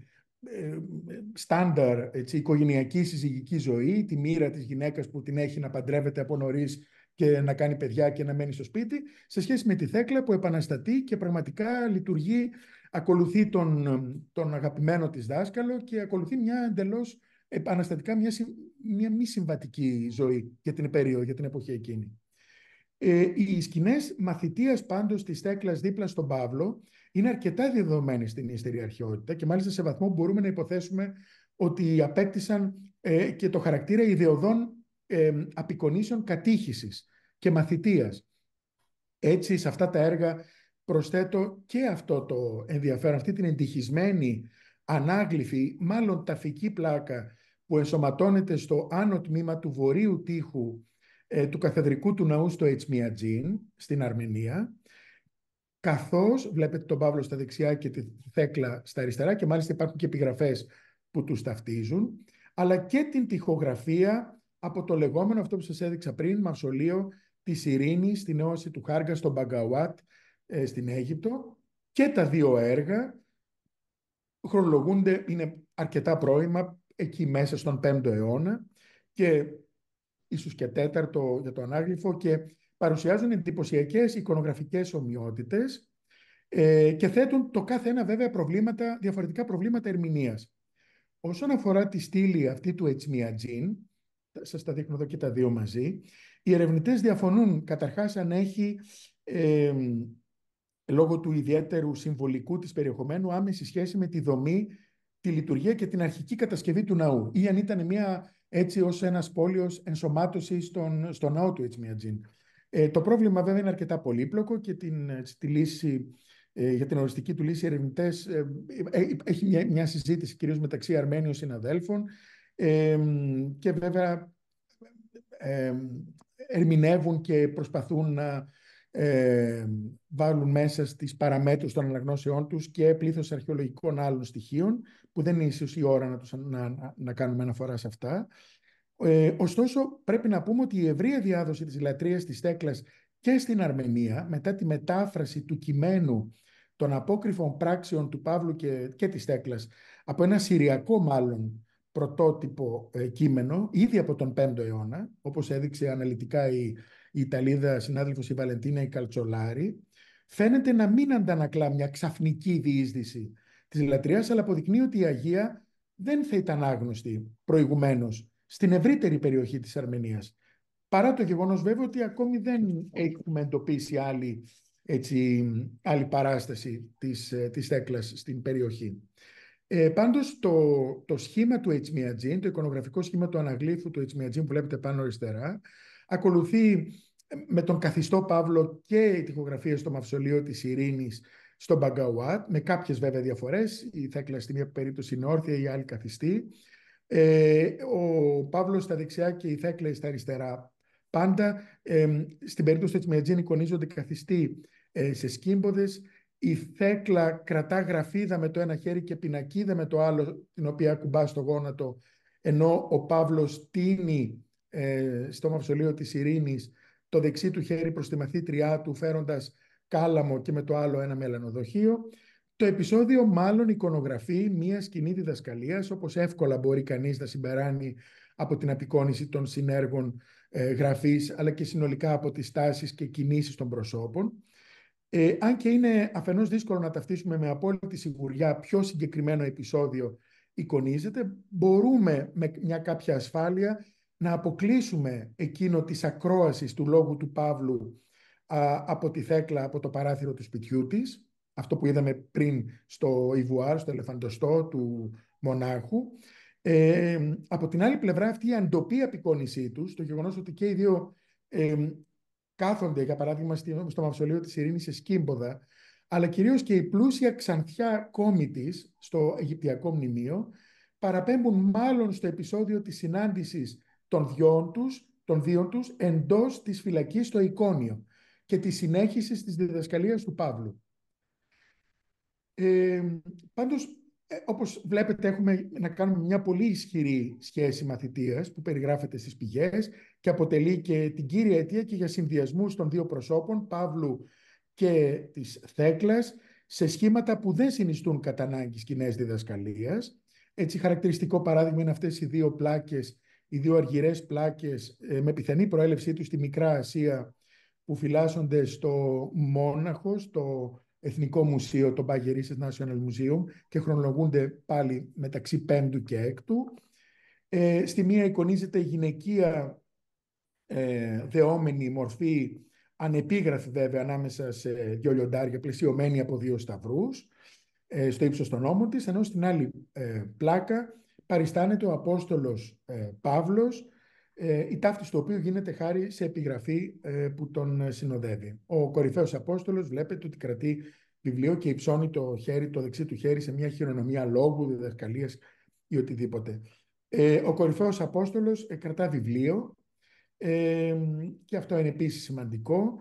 στάνταρ οικογενειακή συζυγική ζωή, τη μοίρα της γυναίκας που την έχει να παντρεύεται από νωρίς και να κάνει παιδιά και να μένει στο σπίτι, σε σχέση με τη Θέκλα που επαναστατεί και πραγματικά λειτουργεί, ακολουθεί τον αγαπημένο της δάσκαλο και ακολουθεί μια εντελώς επαναστατικά μια μη συμβατική ζωή για την περίοδο, για την εποχή εκείνη. Οι σκηνές μαθητείας πάντως της Θέκλας δίπλα στον Παύλο είναι αρκετά δεδομένες στην ύστερη αρχαιότητα και μάλιστα σε βαθμό μπορούμε να υποθέσουμε ότι απέκτησαν και το χαρακτήρα ιδεωδών απεικονίσεων κατήχησης και μαθητείας. Έτσι, σε αυτά τα έργα προσθέτω και αυτό το ενδιαφέρον, αυτή την εντυχισμένη, ανάγλυφη, μάλλον ταφική πλάκα που ενσωματώνεται στο άνω τμήμα του βορείου τοίχου του καθεδρικού του ναού στο Ετσμιατζίν, στην Αρμενία, καθώς βλέπετε τον Παύλο στα δεξιά και τη Θέκλα στα αριστερά και μάλιστα υπάρχουν και επιγραφές που τους ταυτίζουν, αλλά και την τοιχογραφία από το λεγόμενο, αυτό που σας έδειξα πριν, μαυσολείο της Ειρήνης στην όαση του Χάργα στο Μπαγκαουάτ στην Αίγυπτο, και τα δύο έργα χρονολογούνται, είναι αρκετά πρώιμα, εκεί μέσα στον 5ο αιώνα και ίσως και 4ο για το ανάγλυφο, και παρουσιάζουν εντυπωσιακές εικονογραφικές ομοιότητες και θέτουν το κάθε ένα βέβαια διαφορετικά προβλήματα ερμηνείας. Όσον αφορά τη στήλη αυτή του Ετσμιατζίν, σας τα δείχνω εδώ και τα δύο μαζί, οι ερευνητές διαφωνούν καταρχάς αν έχει λόγω του ιδιαίτερου συμβολικού της περιεχομένου άμεση σχέση με τη δομή, τη λειτουργία και την αρχική κατασκευή του ναού, ή αν ήταν έτσι ως ένας πόλιος ενσωμάτωση στο ναό του Ετσμιατζίν. Το πρόβλημα βέβαια είναι αρκετά πολύπλοκο και τη λύση, για την οριστική του λύση, οι ερευνητές έχει μια συζήτηση κυρίως μεταξύ Αρμένιων συναδέλφων και βέβαια ερμηνεύουν και προσπαθούν να βάλουν μέσα στις παραμέτρους των αναγνώσεών τους και πλήθος αρχαιολογικών άλλων στοιχείων που δεν είναι ίσως η ώρα να κάνουμε αναφορά σε αυτά. Ωστόσο, πρέπει να πούμε ότι η ευρεία διάδοση της λατρείας της Θέκλας και στην Αρμενία, μετά τη μετάφραση του κειμένου των απόκριφων πράξεων του Παύλου και της Θέκλας από ένα συριακό μάλλον πρωτότυπο κείμενο, ήδη από τον 5ο αιώνα, όπως έδειξε αναλυτικά η Ιταλίδα συνάδελφος η Βαλεντίνα η Καλτσολάρη, φαίνεται να μην αντανακλά μια ξαφνική διείσδυση της λατρείας, αλλά αποδεικνύει ότι η Αγία δεν θα ήταν άγνωστη προηγουμένως στην ευρύτερη περιοχή της Αρμενίας. Παρά το γεγονός βέβαια ότι ακόμη δεν έχουμε εντοπίσει άλλη παράσταση της Θέκλας στην περιοχή. Πάντως το σχήμα του Ετσμιατζίν, το εικονογραφικό σχήμα του αναγλύφου του Ετσμιατζίν που βλέπετε πάνω αριστερά, ακολουθεί με τον καθιστό Παύλο και η τοιχογραφία στο μαυσολείο της Ειρήνης στο Μπαγκαουάτ, με κάποιες βέβαια διαφορές. Η Θέκλα στη μία περίπτωση είναι όρθια, η άλλη καθιστή. Ο Παύλος στα δεξιά και η Θέκλα στα αριστερά. Πάντα στην περίπτωση του Ετσμιατζίν εικονίζονται καθιστοί σε σκύμποδες. Η Θέκλα κρατά γραφίδα με το ένα χέρι και πινακίδα με το άλλο, την οποία ακουμπά στο γόνατο, ενώ ο Παύλος τίνει στο μαυσολείο της Ειρήνης το δεξί του χέρι προς τη μαθήτριά του, φέροντας κάλαμο και με το άλλο ένα μελανοδοχείο. Το επεισόδιο μάλλον εικονογραφεί μία σκηνή διδασκαλίας, όπως εύκολα μπορεί κανείς να συμπεράνει από την απεικόνιση των συνέργων γραφής, αλλά και συνολικά από τις τάσεις και κινήσεις των προσώπων. Αν και είναι αφενός δύσκολο να ταυτίσουμε με απόλυτη σιγουριά ποιο συγκεκριμένο επεισόδιο εικονίζεται, μπορούμε με μια κάποια ασφάλεια να αποκλείσουμε εκείνο της ακρόασης του λόγου του Παύλου από τη Θέκλα, από το παράθυρο του σπιτιού της, αυτό που είδαμε πριν στο Ιβουάρ, στο ελεφαντοστό του μονάχου. Από την άλλη πλευρά, αυτή η αντοπή απεικόνισή τους, το γεγονός ότι και οι δύο κάθονται, για παράδειγμα, στο μαυσολείο της Ειρήνης σε σκύμποδα, αλλά κυρίως και η πλούσια ξανθιά κόμη της στο Αιγυπτιακό μνημείο, παραπέμπουν μάλλον στο επεισόδιο της συνάντησης των δύο τους εντός της φυλακής στο Εικόνιο. και τη συνέχιση της διδασκαλίας του Παύλου. Πάντως, όπως βλέπετε, έχουμε να κάνουμε μια πολύ ισχυρή σχέση μαθητείας που περιγράφεται στις πηγές και αποτελεί και την κύρια αιτία και για συνδυασμούς των δύο προσώπων, Παύλου και της Θέκλας, σε σχήματα που δεν συνιστούν κατά ανάγκη σκηνές διδασκαλίας. Έτσι, χαρακτηριστικό παράδειγμα είναι αυτές οι δύο πλάκες, οι δύο αργυρές πλάκες με πιθανή προέλευσή τους στη Μικρά Ασία, που φυλάσσονται στο Μόναχο, στο Εθνικό Μουσείο, το Bagherisches National Museum, και χρονολογούνται πάλι μεταξύ 5ου και 6ου. Στη μία εικονίζεται γυναικεία δεόμενη μορφή, ανεπίγραφη βέβαια, ανάμεσα σε δύο λιοντάρια, πλαισιωμένη από δύο σταυρούς, στο ύψος των ώμων της, ενώ στην άλλη πλάκα παριστάνεται ο Απόστολος Παύλος, η ταύτιση του οποίου γίνεται χάρη σε επιγραφή που τον συνοδεύει. Ο κορυφαίος Απόστολος βλέπετε ότι κρατεί βιβλίο και υψώνει το χέρι, το δεξί του χέρι, σε μια χειρονομία λόγου, διδασκαλίας ή οτιδήποτε. Ο κορυφαίος Απόστολος κρατά βιβλίο, και αυτό είναι επίσης σημαντικό.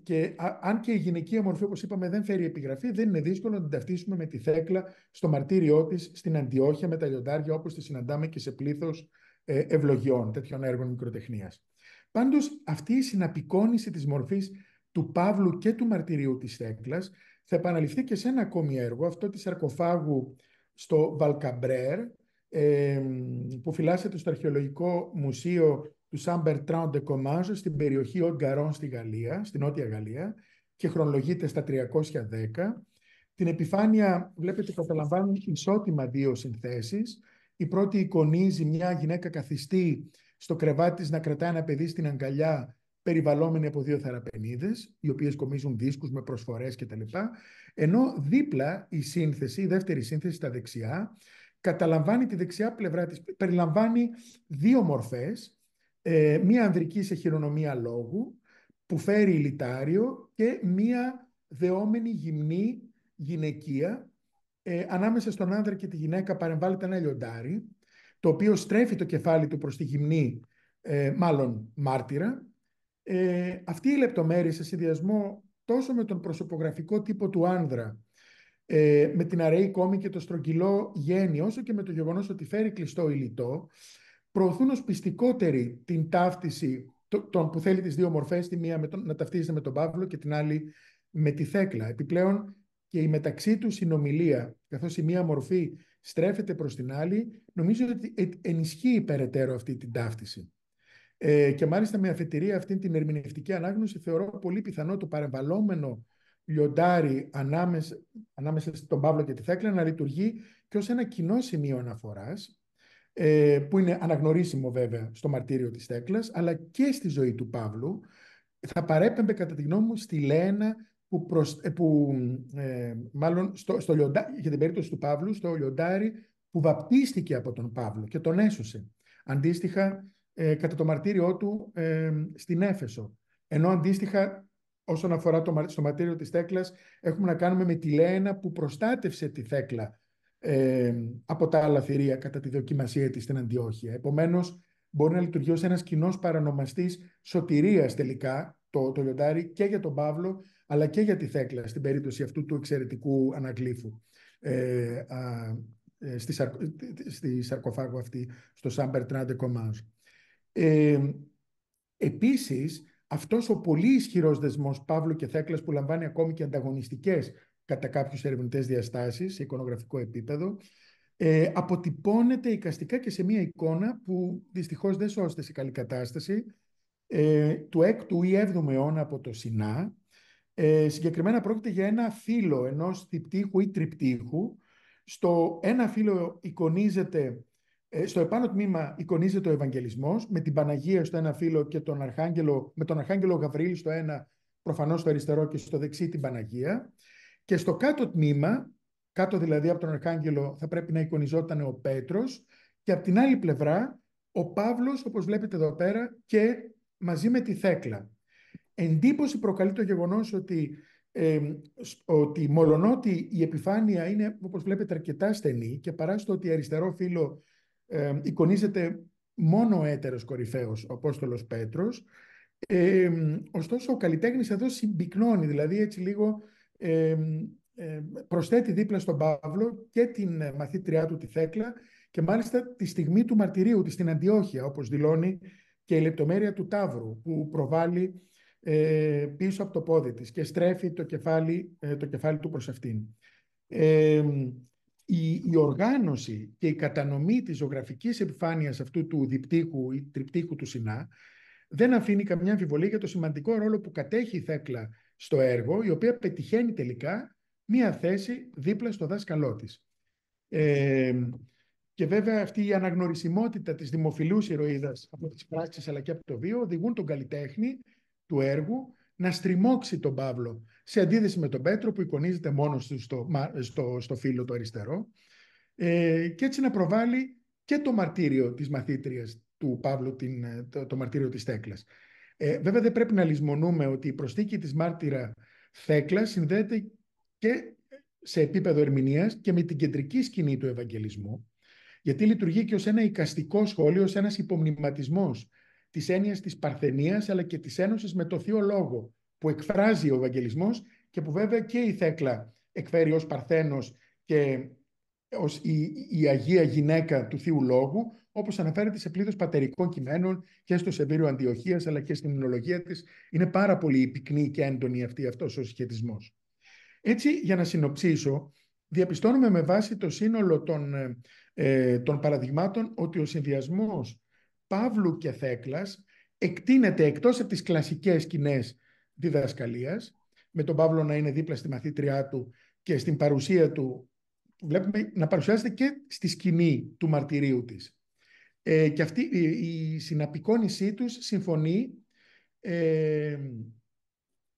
Και αν και η γυναικεία μορφή, όπως είπαμε, δεν φέρει επιγραφή, δεν είναι δύσκολο να την ταυτίσουμε με τη Θέκλα στο μαρτύριό της στην Αντιόχεια με τα λιοντάρια, όπως τη συναντάμε και σε πλήθος ευλογιών τέτοιων έργων μικροτεχνίας. Πάντως, αυτή η συναπικόνηση της μορφής του Παύλου και του μαρτυρίου της Θέκλας θα επαναληφθεί και σε ένα ακόμη έργο, αυτό της σαρκοφάγου στο Βαλκαμπρέρ, που φυλάσσεται στο Αρχαιολογικό Μουσείο του Saint Bertrand de Comminges στην περιοχή Haute-Garonne στη Γαλλία, στη Νότια Γαλλία, και χρονολογείται στα 310. Την επιφάνεια, βλέπετε, καταλαμβάνουν ισότιμα δύο συνθέσεις. Η πρώτη εικονίζει μια γυναίκα καθιστή στο κρεβάτι της να κρατάει ένα παιδί στην αγκαλιά, περιβαλλόμενη από δύο θεραπενίδες, οι οποίες κομίζουν δίσκους με προσφορές κτλ. Ενώ δίπλα η σύνθεση, η δεύτερη σύνθεση στα δεξιά, καταλαμβάνει τη δεξιά πλευρά της, περιλαμβάνει δύο μορφές, μία ανδρική σε χειρονομία λόγου, που φέρει ηλιτάριο, και μία δεόμενη γυμνή γυναικεία. Ανάμεσα στον άνδρα και τη γυναίκα παρεμβάλλεται ένα λιοντάρι, το οποίο στρέφει το κεφάλι του προς τη γυμνή, μάλλον μάρτυρα. Αυτή η λεπτομέρεια, σε συνδυασμό τόσο με τον προσωπογραφικό τύπο του άνδρα, με την αραιή κόμη και το στρογγυλό γένη, όσο και με το γεγονός ότι φέρει κλειστό υλιτό, προωθούν ως πιστικότερη την ταύτιση των που θέλει τις δύο μορφές, τη μία να ταυτίζεται με τον Παύλο και την άλλη με τη Θέκλα. Επιπλέον και η μεταξύ τους συνομιλία, καθώς η μία μορφή στρέφεται προς την άλλη, νομίζω ότι ενισχύει περαιτέρω αυτή την ταύτιση. Και μάλιστα με αφετηρία αυτή την ερμηνευτική ανάγνωση, θεωρώ πολύ πιθανό το παρεμβαλλόμενο λιοντάρι ανάμεσα στον Παύλο και τη Θέκλα να λειτουργεί και ως ένα κοινό σημείο αναφοράς, που είναι αναγνωρίσιμο βέβαια στο μαρτύριο της Θέκλας, αλλά και στη ζωή του Παύλου. Θα παρέπεμπε κατά τη γνώμη μου στη Λένα, μάλλον στο λιοντάρι, για την περίπτωση του Παύλου, στο λιοντάρι που βαπτίστηκε από τον Παύλο και τον έσωσε. Αντίστοιχα, κατά το μαρτύριό του στην Έφεσο. Ενώ αντίστοιχα, όσον αφορά στο μαρτύριο της Θέκλας, έχουμε να κάνουμε με τη Λένα που προστάτευσε τη Θέκλα από τα άλλα θηρία κατά τη δοκιμασία της στην Αντιόχεια. Επομένως, μπορεί να λειτουργεί ως ένας κοινός παρανομαστής σωτηρίας τελικά το λιοντάρι και για τον Παύλο, αλλά και για τη Θέκλα, στην περίπτωση αυτού του εξαιρετικού αναγλύφου στη σαρκοφάγο αυτή, στο Saint Bertrand de Comminges. Επίσης, αυτός ο πολύ ισχυρός δεσμός Παύλου και Θέκλας, που λαμβάνει ακόμη και ανταγωνιστικές κατά κάποιους ερευνητές διαστάσεις σε εικονογραφικό επίπεδο, αποτυπώνεται εικαστικά και σε μία εικόνα που δυστυχώς δεν σώζεται σε καλή κατάσταση, του 6ου ή 7ου αιώνα από το Σινά. Συγκεκριμένα πρόκειται για ένα φύλλο ενός διπτύχου ή τριπτύχου. Στο ένα φύλλο εικονίζεται, στο επάνω τμήμα εικονίζεται ο Ευαγγελισμός, με την Παναγία στο ένα φύλλο και με τον Αρχάγγελο Γαβριήλ στο ένα, προφανώς στο αριστερό, και στο δεξί την Παναγία. Και στο κάτω τμήμα, κάτω δηλαδή από τον Αρχάγγελο, θα πρέπει να εικονιζόταν ο Πέτρος, και από την άλλη πλευρά ο Παύλος, όπως βλέπετε εδώ πέρα, και μαζί με τη Θέκλα. Εντύπωση προκαλεί το γεγονός ότι μολονότι η επιφάνεια είναι, όπως βλέπετε, αρκετά στενή, και παρά στο ότι αριστερό φύλλο εικονίζεται μόνο ο έτερος κορυφαίος, ο Απόστολος Πέτρος, Ωστόσο, ο καλλιτέχνης εδώ συμπυκνώνει, δηλαδή έτσι λίγο προσθέτει δίπλα στον Παύλο και την μαθήτριά του τη Θέκλα και μάλιστα τη στιγμή του μαρτυρίου της στην Αντιόχεια, όπως δηλώνει και η λεπτομέρεια του ταύρου που προβάλλει πίσω από το πόδι της και στρέφει το κεφάλι του προς αυτήν. Η οργάνωση και η κατανομή της ζωγραφικής επιφάνειας αυτού του διπτύχου ή τριπτύχου του Σινά δεν αφήνει καμιά αμφιβολία για το σημαντικό ρόλο που κατέχει η Θέκλα στο έργο, η οποία πετυχαίνει τελικά μία θέση δίπλα στο δάσκαλό της. Και βέβαια αυτή η αναγνωρισιμότητα της δημοφιλούς ηρωίδας από τις πράξεις αλλά και από το βίο οδηγούν τον καλλιτέχνη του έργου να στριμώξει τον Παύλο σε αντίθεση με τον Πέτρο που εικονίζεται μόνος του στο φύλλο το αριστερό και έτσι να προβάλλει και το μαρτύριο της μαθήτριας του Παύλου, το μαρτύριο της Θέκλας. Βέβαια δεν πρέπει να λησμονούμε ότι η προσθήκη της μάρτυρα Θέκλας συνδέεται και σε επίπεδο ερμηνείας και με την κεντρική σκηνή του Ευαγγελισμού, γιατί λειτουργεί και ως ένα εικαστικό σχόλιο, ως ένας υπομνηματισμός της έννοιας της παρθενίας αλλά και της ένωσης με το Θείο Λόγο που εκφράζει ο Ευαγγελισμός και που βέβαια και η Θέκλα εκφέρει ως παρθένος και ως η Αγία Γυναίκα του Θείου Λόγου, όπως αναφέρεται σε πλήθος πατερικών κειμένων και στο Σεβήριο Αντιοχίας αλλά και στην υμνολογία της. Είναι πάρα πολύ πυκνή και έντονη αυτός ο συσχετισμός. Έτσι, για να συνοψίσω, διαπιστώνουμε με βάση το σύνολο των παραδειγμάτων ότι ο συνδυασμός Παύλου και Θέκλας εκτείνεται εκτός από τις κλασικές σκηνές διδασκαλίας, με τον Παύλο να είναι δίπλα στη μαθήτριά του και στην παρουσία του, βλέπουμε να παρουσιάζεται και στη σκηνή του μαρτυρίου της. Και αυτή η συναπικόνησή τους συμφωνεί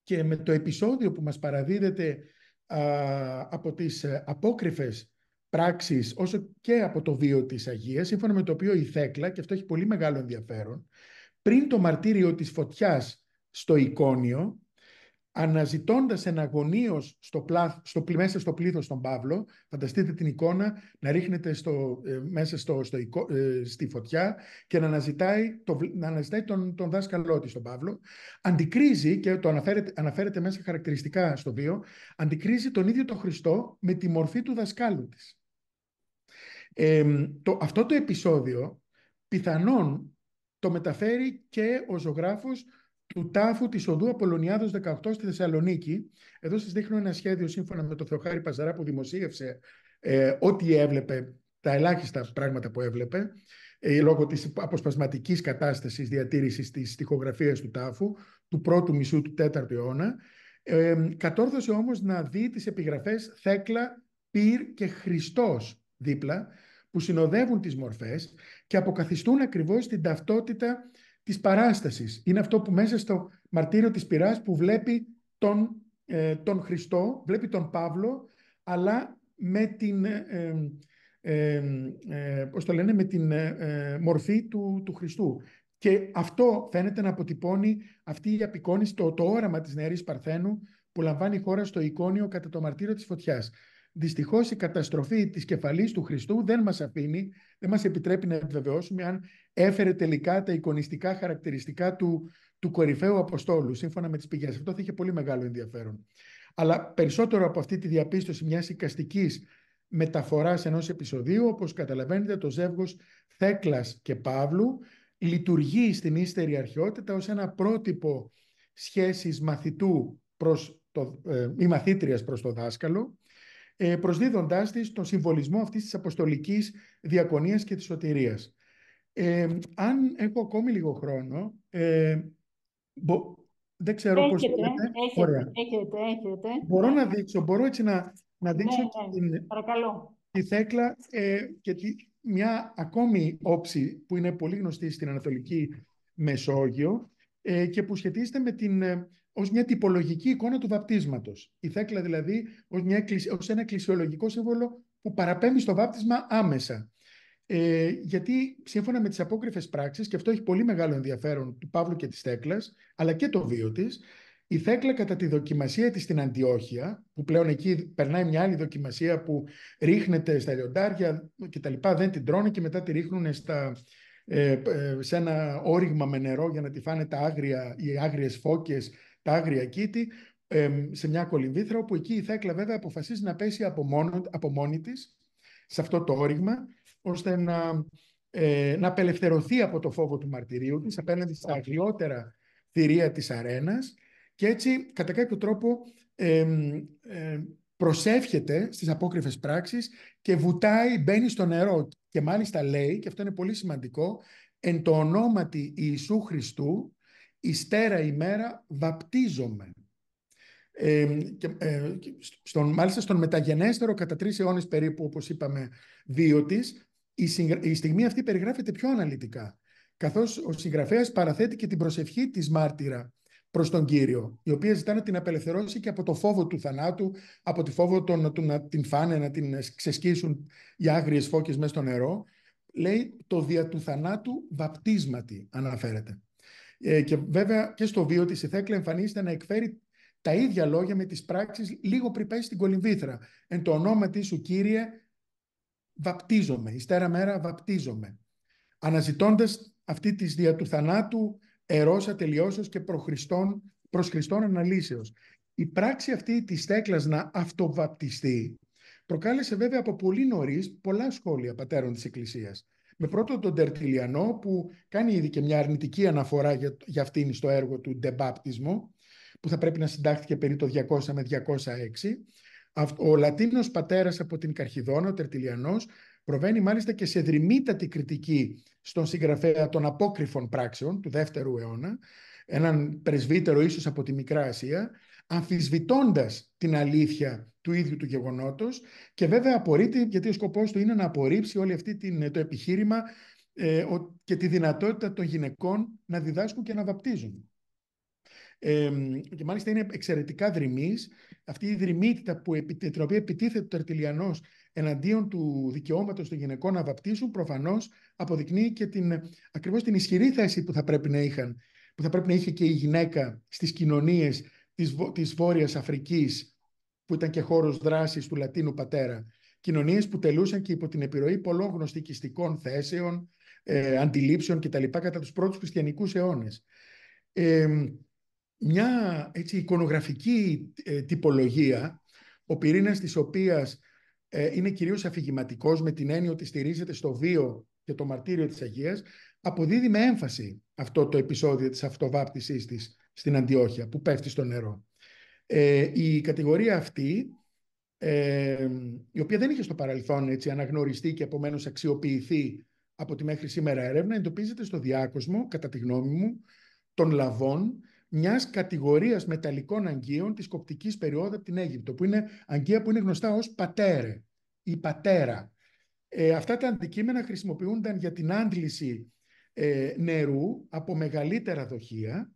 και με το επεισόδιο που μας παραδίδεται από τις απόκρυφες πράξεις όσο και από το βίο της Αγίας, σύμφωνα με το οποίο η Θέκλα, και αυτό έχει πολύ μεγάλο ενδιαφέρον, πριν το μαρτύριο της φωτιάς στο εικόνιο, αναζητώντας εναγωνίως μέσα στο πλήθος τον Παύλο, φανταστείτε την εικόνα να ρίχνεται μέσα στη φωτιά και να αναζητάει τον δάσκαλό της, τον Παύλο, αντικρίζει, και το αναφέρεται μέσα χαρακτηριστικά στο βίο, αντικρίζει τον ίδιο τον Χριστό με τη μορφή του δασκάλου της. Αυτό το επεισόδιο πιθανόν το μεταφέρει και ο ζωγράφος του τάφου της οδού Απολωνιάδος 18 στη Θεσσαλονίκη. Εδώ σας δείχνω ένα σχέδιο σύμφωνα με τον Θεοχάρη Παζαρά που δημοσίευσε ό,τι έβλεπε, τα ελάχιστα πράγματα που έβλεπε, λόγω της αποσπασματικής κατάστασης διατήρησης της στιχογραφίας του τάφου του πρώτου μισού του 4ου αιώνα. Κατόρθωσε όμως να δει τις επιγραφές Θέκλα, Πυρ και Χριστός δίπλα, που συνοδεύουν τις μορφές και αποκαθιστούν ακριβώς την ταυτότητα της παράστασης. Είναι αυτό που μέσα στο μαρτύριο της Πυράς που βλέπει τον Χριστό, βλέπει τον Παύλο, αλλά με την, με την μορφή του Χριστού. Και αυτό φαίνεται να αποτυπώνει αυτή η απεικόνιση, το όραμα της νεαρής Παρθένου που λαμβάνει η χώρα στο εικόνιο κατά το μαρτύριο της φωτιάς. Δυστυχώς η καταστροφή της κεφαλής του Χριστού δεν μας επιτρέπει να επιβεβαιώσουμε αν έφερε τελικά τα εικονιστικά χαρακτηριστικά του κορυφαίου Αποστόλου, σύμφωνα με τις πηγές. Αυτό θα είχε πολύ μεγάλο ενδιαφέρον. Αλλά περισσότερο από αυτή τη διαπίστωση μιας εικαστικής μεταφοράς ενός επεισοδίου, όπως καταλαβαίνετε, το ζεύγος Θέκλας και Παύλου λειτουργεί στην ύστερη αρχαιότητα ως ένα πρότυπο σχέσης μαθητού ή μαθήτριας προς το δάσκαλο, προσδίδοντάς της τον συμβολισμό αυτής της αποστολικής διακονίας και της σωτηρίας. Αν έχω ακόμη λίγο χρόνο, δεν ξέρω πώς το λέτε. Έχετε. Μπορώ έτσι να δείξω παρακαλώ. τη Θέκλα και μια ακόμη όψη που είναι πολύ γνωστή στην Ανατολική Μεσόγειο και που σχετίζεται ως μια τυπολογική εικόνα του βαπτίσματος. Η Θέκλα δηλαδή ως ένα εκκλησιολογικό σύμβολο που παραπέμπει στο βάπτισμα άμεσα. Γιατί σύμφωνα με τις απόκρυφες πράξεις, και αυτό έχει πολύ μεγάλο ενδιαφέρον του Παύλου και της Θέκλας, αλλά και το βίο της, η Θέκλα κατά τη δοκιμασία της στην Αντιόχεια, που πλέον εκεί περνάει μια άλλη δοκιμασία που ρίχνεται στα λιοντάρια και τα λοιπά, δεν την τρώνε και μετά τη ρίχνουν σε ένα όριγμα με νερό για να τη φάνε οι άγριες φώκες, τα άγρια κήτη, σε μια κολυμβήθρα, όπου εκεί η Θέκλα βέβαια αποφασίζει να πέσει από μόνη της σε αυτό το όριγμα, ώστε να απελευθερωθεί από το φόβο του μαρτυρίου της απέναντι στα αγριότερα θηρία της αρένας, και έτσι κατά κάποιο τρόπο προσεύχεται στις απόκρυφες πράξεις και βουτάει, μπαίνει στο νερό, και μάλιστα λέει, και αυτό είναι πολύ σημαντικό, εν το ονόματι Ιησού Χριστού υστέρα ημέρα βαπτίζομαι. Μάλιστα στον μεταγενέστερο κατά 3 αιώνες περίπου, όπως είπαμε, βίο της, η στιγμή αυτή περιγράφεται πιο αναλυτικά, καθώς ο συγγραφέας παραθέτει και την προσευχή της μάρτυρα προς τον Κύριο, η οποία ζητά να την απελευθερώσει και από το φόβο του θανάτου, από τη φόβο να την φάνε, να την ξεσκίσουν οι άγριες φώκες μέσα στο νερό. Λέει το δια του θανάτου βαπτίσματι αναφέρεται. Και βέβαια και στο βίο της η Θέκλα εμφανίζεται να εκφέρει τα ίδια λόγια με τις πράξεις λίγο πριν πέσει στην κολυμβήθρα. Εν το ονόματι σου, Κύριε, βαπτίζομαι, υστέρα μέρα βαπτίζομαι. Αναζητώντας αυτή της δια του θανάτου ερώς ατελειώσεως και προς Χριστόν αναλύσεως. Η πράξη αυτή της Θέκλας να αυτοβαπτιστεί προκάλεσε βέβαια από πολύ νωρίς πολλά σχόλια πατέρων της Εκκλησίας. Με πρώτον τον Τερτιλιανό, που κάνει ήδη και μια αρνητική αναφορά για αυτήν στο έργο του «De Baptismo», που θα πρέπει να συντάχθηκε περί το 200 με 206. Ο Λατίνος πατέρας από την Καρχιδόνα, ο Τερτιλιανός, προβαίνει μάλιστα και σε δρυμύτατη κριτική στον συγγραφέα των απόκρυφων πράξεων του 2ου αιώνα, έναν πρεσβύτερο ίσως από τη Μικρά Ασία, αμφισβητώντας την αλήθεια του ίδιου του γεγονότος, και βέβαια απορρίπτει, γιατί ο σκοπός του είναι να απορρίψει όλη αυτή το επιχείρημα και τη δυνατότητα των γυναικών να διδάσκουν και να βαπτίζουν. Και μάλιστα είναι εξαιρετικά δρυμής. Αυτή η δρυμύτητα την οποία επιτίθεται ο Τερτιλιανός εναντίον του δικαιώματος των γυναικών να βαπτίσουν, προφανώς αποδεικνύει και ακριβώς την ισχυρή θέση που θα πρέπει να είχε και η γυναίκα στις κοινωνίες της Βόρειας Αφρικής, που ήταν και χώρος δράσης του Λατίνου πατέρα. Κοινωνίες που τελούσαν και υπό την επιρροή πολλών γνωστικιστικών θέσεων, αντιλήψεων κτλ. Κατά τους πρώτους χριστιανικούς αιώνες. Μια έτσι εικονογραφική τυπολογία, ο πυρήνας της οποίας είναι κυρίως αφηγηματικός, με την έννοια ότι στηρίζεται στο βίο και το μαρτύριο της Αγίας, αποδίδει με έμφαση αυτό το επεισόδιο της αυτοβάπτισής της στην Αντιόχεια, που πέφτει στο νερό. Η κατηγορία αυτή, η οποία δεν είχε στο παρελθόν έτσι αναγνωριστεί και επομένως αξιοποιηθεί από τη μέχρι σήμερα έρευνα, εντοπίζεται στο διάκοσμο, κατά τη γνώμη μου, των λαβών μιας κατηγορίας μεταλλικών αγγείων της κοπτικής περίοδου από την Αίγυπτο, που είναι αγγεία που είναι γνωστά ως πατέρε ή πατέρα. Αυτά τα αντικείμενα χρησιμοποιούνταν για την άντληση νερού από μεγαλύτερα δοχεία,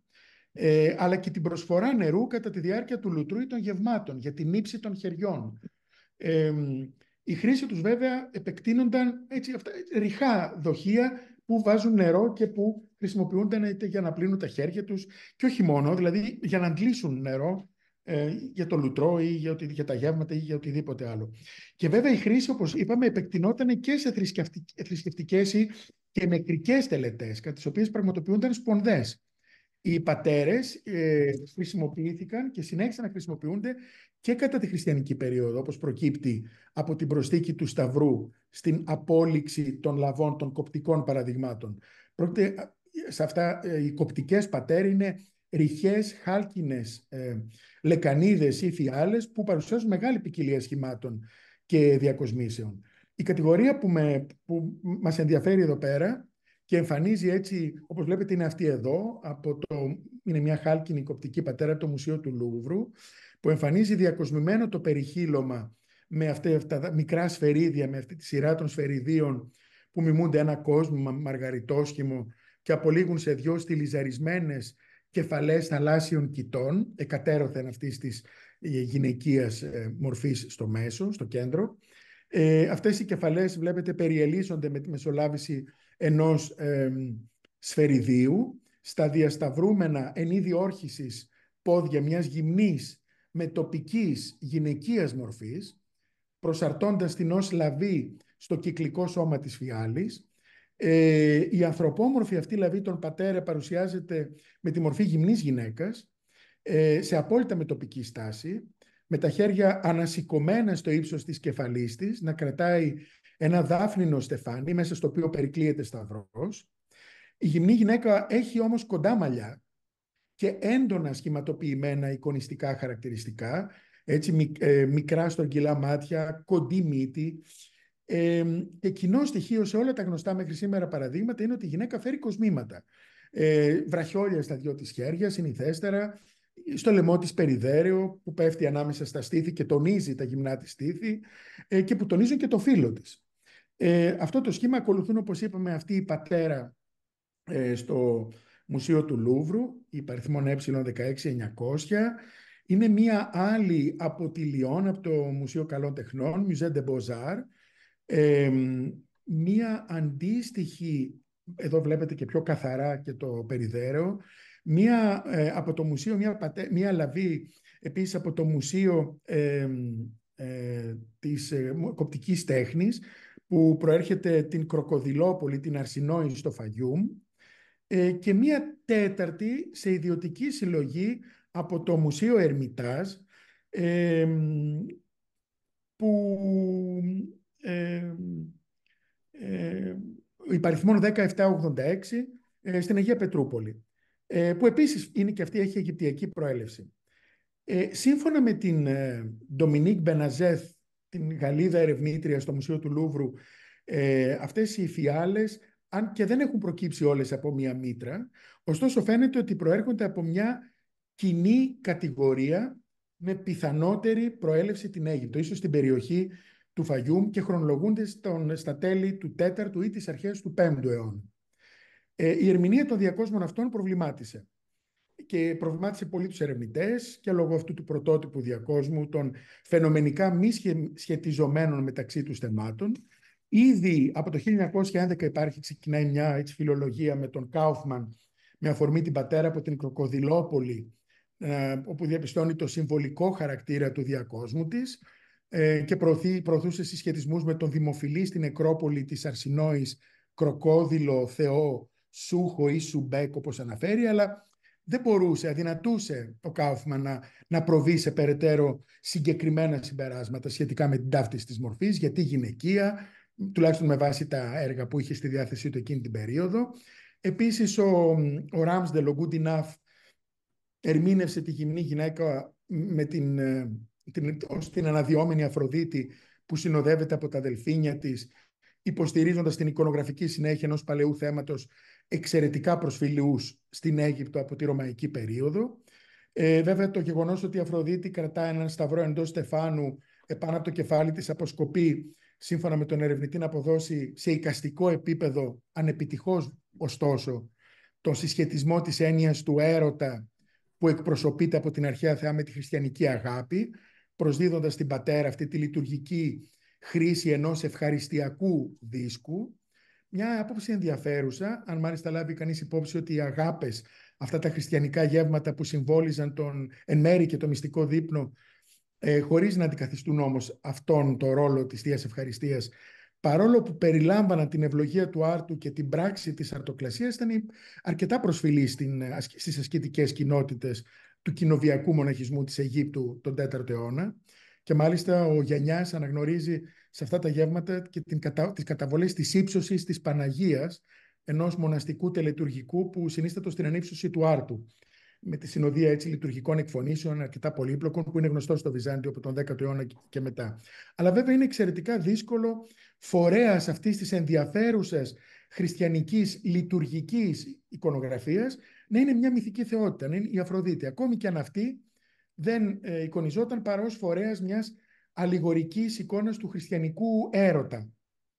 αλλά και την προσφορά νερού κατά τη διάρκεια του λουτρού ή των γευμάτων, για την ύψη των χεριών. Η χρήση τους βέβαια επεκτείνονταν ρηχά δοχεία που βάζουν νερό και που χρησιμοποιούνταν είτε για να πλύνουν τα χέρια τους, και όχι μόνο, δηλαδή για να αντλήσουν νερό για το λουτρό ή για τα γεύματα ή για οτιδήποτε άλλο. Και βέβαια η χρήση, όπως είπαμε, επεκτηνόταν και σε θρησκευτικές ή και νεκρικές τελετές, κατά τις οποίες πραγματοποιούνταν σπονδές. Οι πατέρες χρησιμοποιήθηκαν και συνέχισαν να χρησιμοποιούνται και κατά τη χριστιανική περίοδο, όπως προκύπτει από την προσθήκη του Σταυρού στην απόλυξη των λαβών των κοπτικών παραδειγμάτων. Πρόκειται σε αυτά οι κοπτικές πατέρες είναι ρηχές, χάλκινες λεκανίδες ή φιάλες που παρουσιάζουν μεγάλη ποικιλία σχημάτων και διακοσμήσεων. Η κατηγορία που μας ενδιαφέρει εδώ πέρα και εμφανίζει έτσι, όπως βλέπετε είναι αυτή εδώ, είναι μια χάλκινη κοπτική πατέρα από το Μουσείο του Λούβρου, που εμφανίζει διακοσμημένο το περιχύλωμα με αυτά τα μικρά σφαιρίδια, με αυτή τη σειρά των σφαιριδίων που μιμούνται ένα κόσμο μαργαριτόσχημο και απολύγουν σε 2 στιλιζαρισμένες κεφαλές θαλάσσιων κοιτών, εκατέρωθεν αυτής της γυναικείας μορφής στο μέσο, στο κέντρο. Αυτές οι κεφαλές, βλέπετε, περιελίσσονται με τη μεσολάβηση ενός σφαιριδίου στα διασταυρούμενα εν είδη όρχησης πόδια μιας γυμνής με τοπικής γυναικείας μορφής, προσαρτώντας την ως λαβή στο κυκλικό σώμα της φιάλης. Η ανθρωπόμορφη αυτή λαβή των πατέρα παρουσιάζεται με τη μορφή γυμνής γυναίκας, σε απόλυτα μετοπική στάση, με τα χέρια ανασηκωμένα στο ύψος της κεφαλής της, να κρατάει ένα δάφνινο στεφάνι μέσα στο οποίο περικλείεται σταυρός. Η γυμνή γυναίκα έχει όμως κοντά μαλλιά και έντονα σχηματοποιημένα εικονιστικά χαρακτηριστικά, έτσι μικρά στρογγυλά μάτια, κοντή μύτη. Και κοινό στοιχείο σε όλα τα γνωστά μέχρι σήμερα παραδείγματα είναι ότι η γυναίκα φέρει κοσμήματα. Βραχιόλια στα δυο της χέρια, συνηθέστερα, στο λαιμό της περιδέρεο που πέφτει ανάμεσα στα στήθη και τονίζει τα γυμνά της στήθη, και που τονίζουν και το φύλλο της. Αυτό το σχήμα ακολουθούν, όπως είπαμε, αυτοί οι πατέρα στο Μουσείο του Λούβρου, υπαριθμόν Ε16900. Είναι μία άλλη από τη Λιόν, από το Μουσείο Καλών Τεχνών, Musée des Beaux-Arts. Μία αντίστοιχη, εδώ βλέπετε και πιο καθαρά και το περιδέρεο, μία από το μουσείο, μία λαβή επίσης από το Μουσείο της Κοπτικής Τέχνης, που προέρχεται την Κροκοδιλόπολη, την Αρσινόη στο Φαγιούμ, και μία τέταρτη σε ιδιωτική συλλογή από το Μουσείο Ερμιτάζ, που υπαριθμόν 1786 στην Αγία Πετρούπολη, που επίσης είναι και αυτή, έχει αιγυπτιακή προέλευση. Σύμφωνα με την Ντομινίκ Μπεναζέθ, την Γαλλίδα ερευνήτρια στο Μουσείο του Λούβρου, αυτές οι φιάλες, αν και δεν έχουν προκύψει όλες από μία μήτρα, ωστόσο φαίνεται ότι προέρχονται από μια κοινή κατηγορία με πιθανότερη προέλευση την Αίγυπτο, ίσως στην περιοχή του Φαγιούμ, και χρονολογούνται στα τέλη του 4ου ή τις αρχές του 5ου αιώνα. Η ερμηνεία των διακόσμων αυτών προβλημάτισε. Και προβλημάτισε πολύ τους ερευνητές, και λόγω αυτού του πρωτότυπου διακόσμου των φαινομενικά μη σχετιζομένων μεταξύ τους θεμάτων. Ήδη από το 1911 ξεκινάει μια φιλολογία με τον Κάουφμαν, με αφορμή την πατέρα από την Κροκοδιλόπολη, όπου διαπιστώνει το συμβολικό χαρακτήρα του διακόσμου της, και προωθούσε συσχετισμούς με τον δημοφιλή στην νεκρόπολη της Αρσινόης Κροκόδιλο, Θεό, Σούχο ή Σουμπέκ, όπως αναφέρει, αλλά δεν μπορούσε, αδυνατούσε ο Κάουφμαν να προβεί σε περαιτέρω συγκεκριμένα συμπεράσματα σχετικά με την ταύτιση της μορφής, γιατί γυναικεία, τουλάχιστον με βάση τα έργα που είχε στη διάθεσή του εκείνη την περίοδο. Επίσης, ο Ράμς de Logudinaf ερμήνευσε τη γυμνή γυναίκα με την αναδυόμενη Αφροδίτη, που συνοδεύεται από τα δελφίνια της, υποστηρίζοντας την εικονογραφική συνέχεια ενός παλαιού θέματος εξαιρετικά προσφυλιούς στην Αίγυπτο από τη Ρωμαϊκή περίοδο. Βέβαια, το γεγονός ότι η Αφροδίτη κρατά έναν σταυρό εντός στεφάνου επάνω από το κεφάλι της αποσκοπεί, σύμφωνα με τον ερευνητή, να αποδώσει σε εικαστικό επίπεδο, ανεπιτυχώς ωστόσο, τον συσχετισμό της έννοιας του έρωτα που εκπροσωπείται από την αρχαία θεά με τη χριστιανική αγάπη, προσδίδοντας στην πατέρα αυτή τη λειτουργική χρήση ενός ευχαριστιακού δίσκου. Μια άποψη ενδιαφέρουσα, αν μάλιστα λάβει κανείς υπόψη ότι οι αγάπες, αυτά τα χριστιανικά γεύματα που συμβόλιζαν τον εν μέρει και το μυστικό δείπνο, χωρίς να αντικαθιστούν όμως αυτόν το ρόλο της Θείας Ευχαριστίας, παρόλο που περιλάμβαναν την ευλογία του άρτου και την πράξη της αρτοκλασίας, ήταν αρκετά προσφυλή στις ασκητικές κοινότητες του κοινοβιακού μοναχισμού της Αιγύπτου τον 4ο αιώνα. Και μάλιστα ο Γιαννιάς αναγνωρίζει σε αυτά τα γεύματα και τις καταβολές της ύψωσης της Παναγίας, ενός μοναστικού τελετουργικού που συνίστατο στην ανύψωση του άρτου, με τη συνοδεία έτσι λειτουργικών εκφωνήσεων αρκετά πολύπλοκων, που είναι γνωστό στο Βυζάντιο από τον 10ο αιώνα και μετά. Αλλά βέβαια είναι εξαιρετικά δύσκολο φορέας αυτής της ενδιαφέρουσας χριστιανικής λειτουργικής εικονογραφίας να είναι μια μυθική θεότητα, να είναι η Αφροδίτη. Ακόμη και αν αυτή δεν εικονιζόταν παρά ως φορέας μιας αλληγορικής εικόνας του χριστιανικού έρωτα,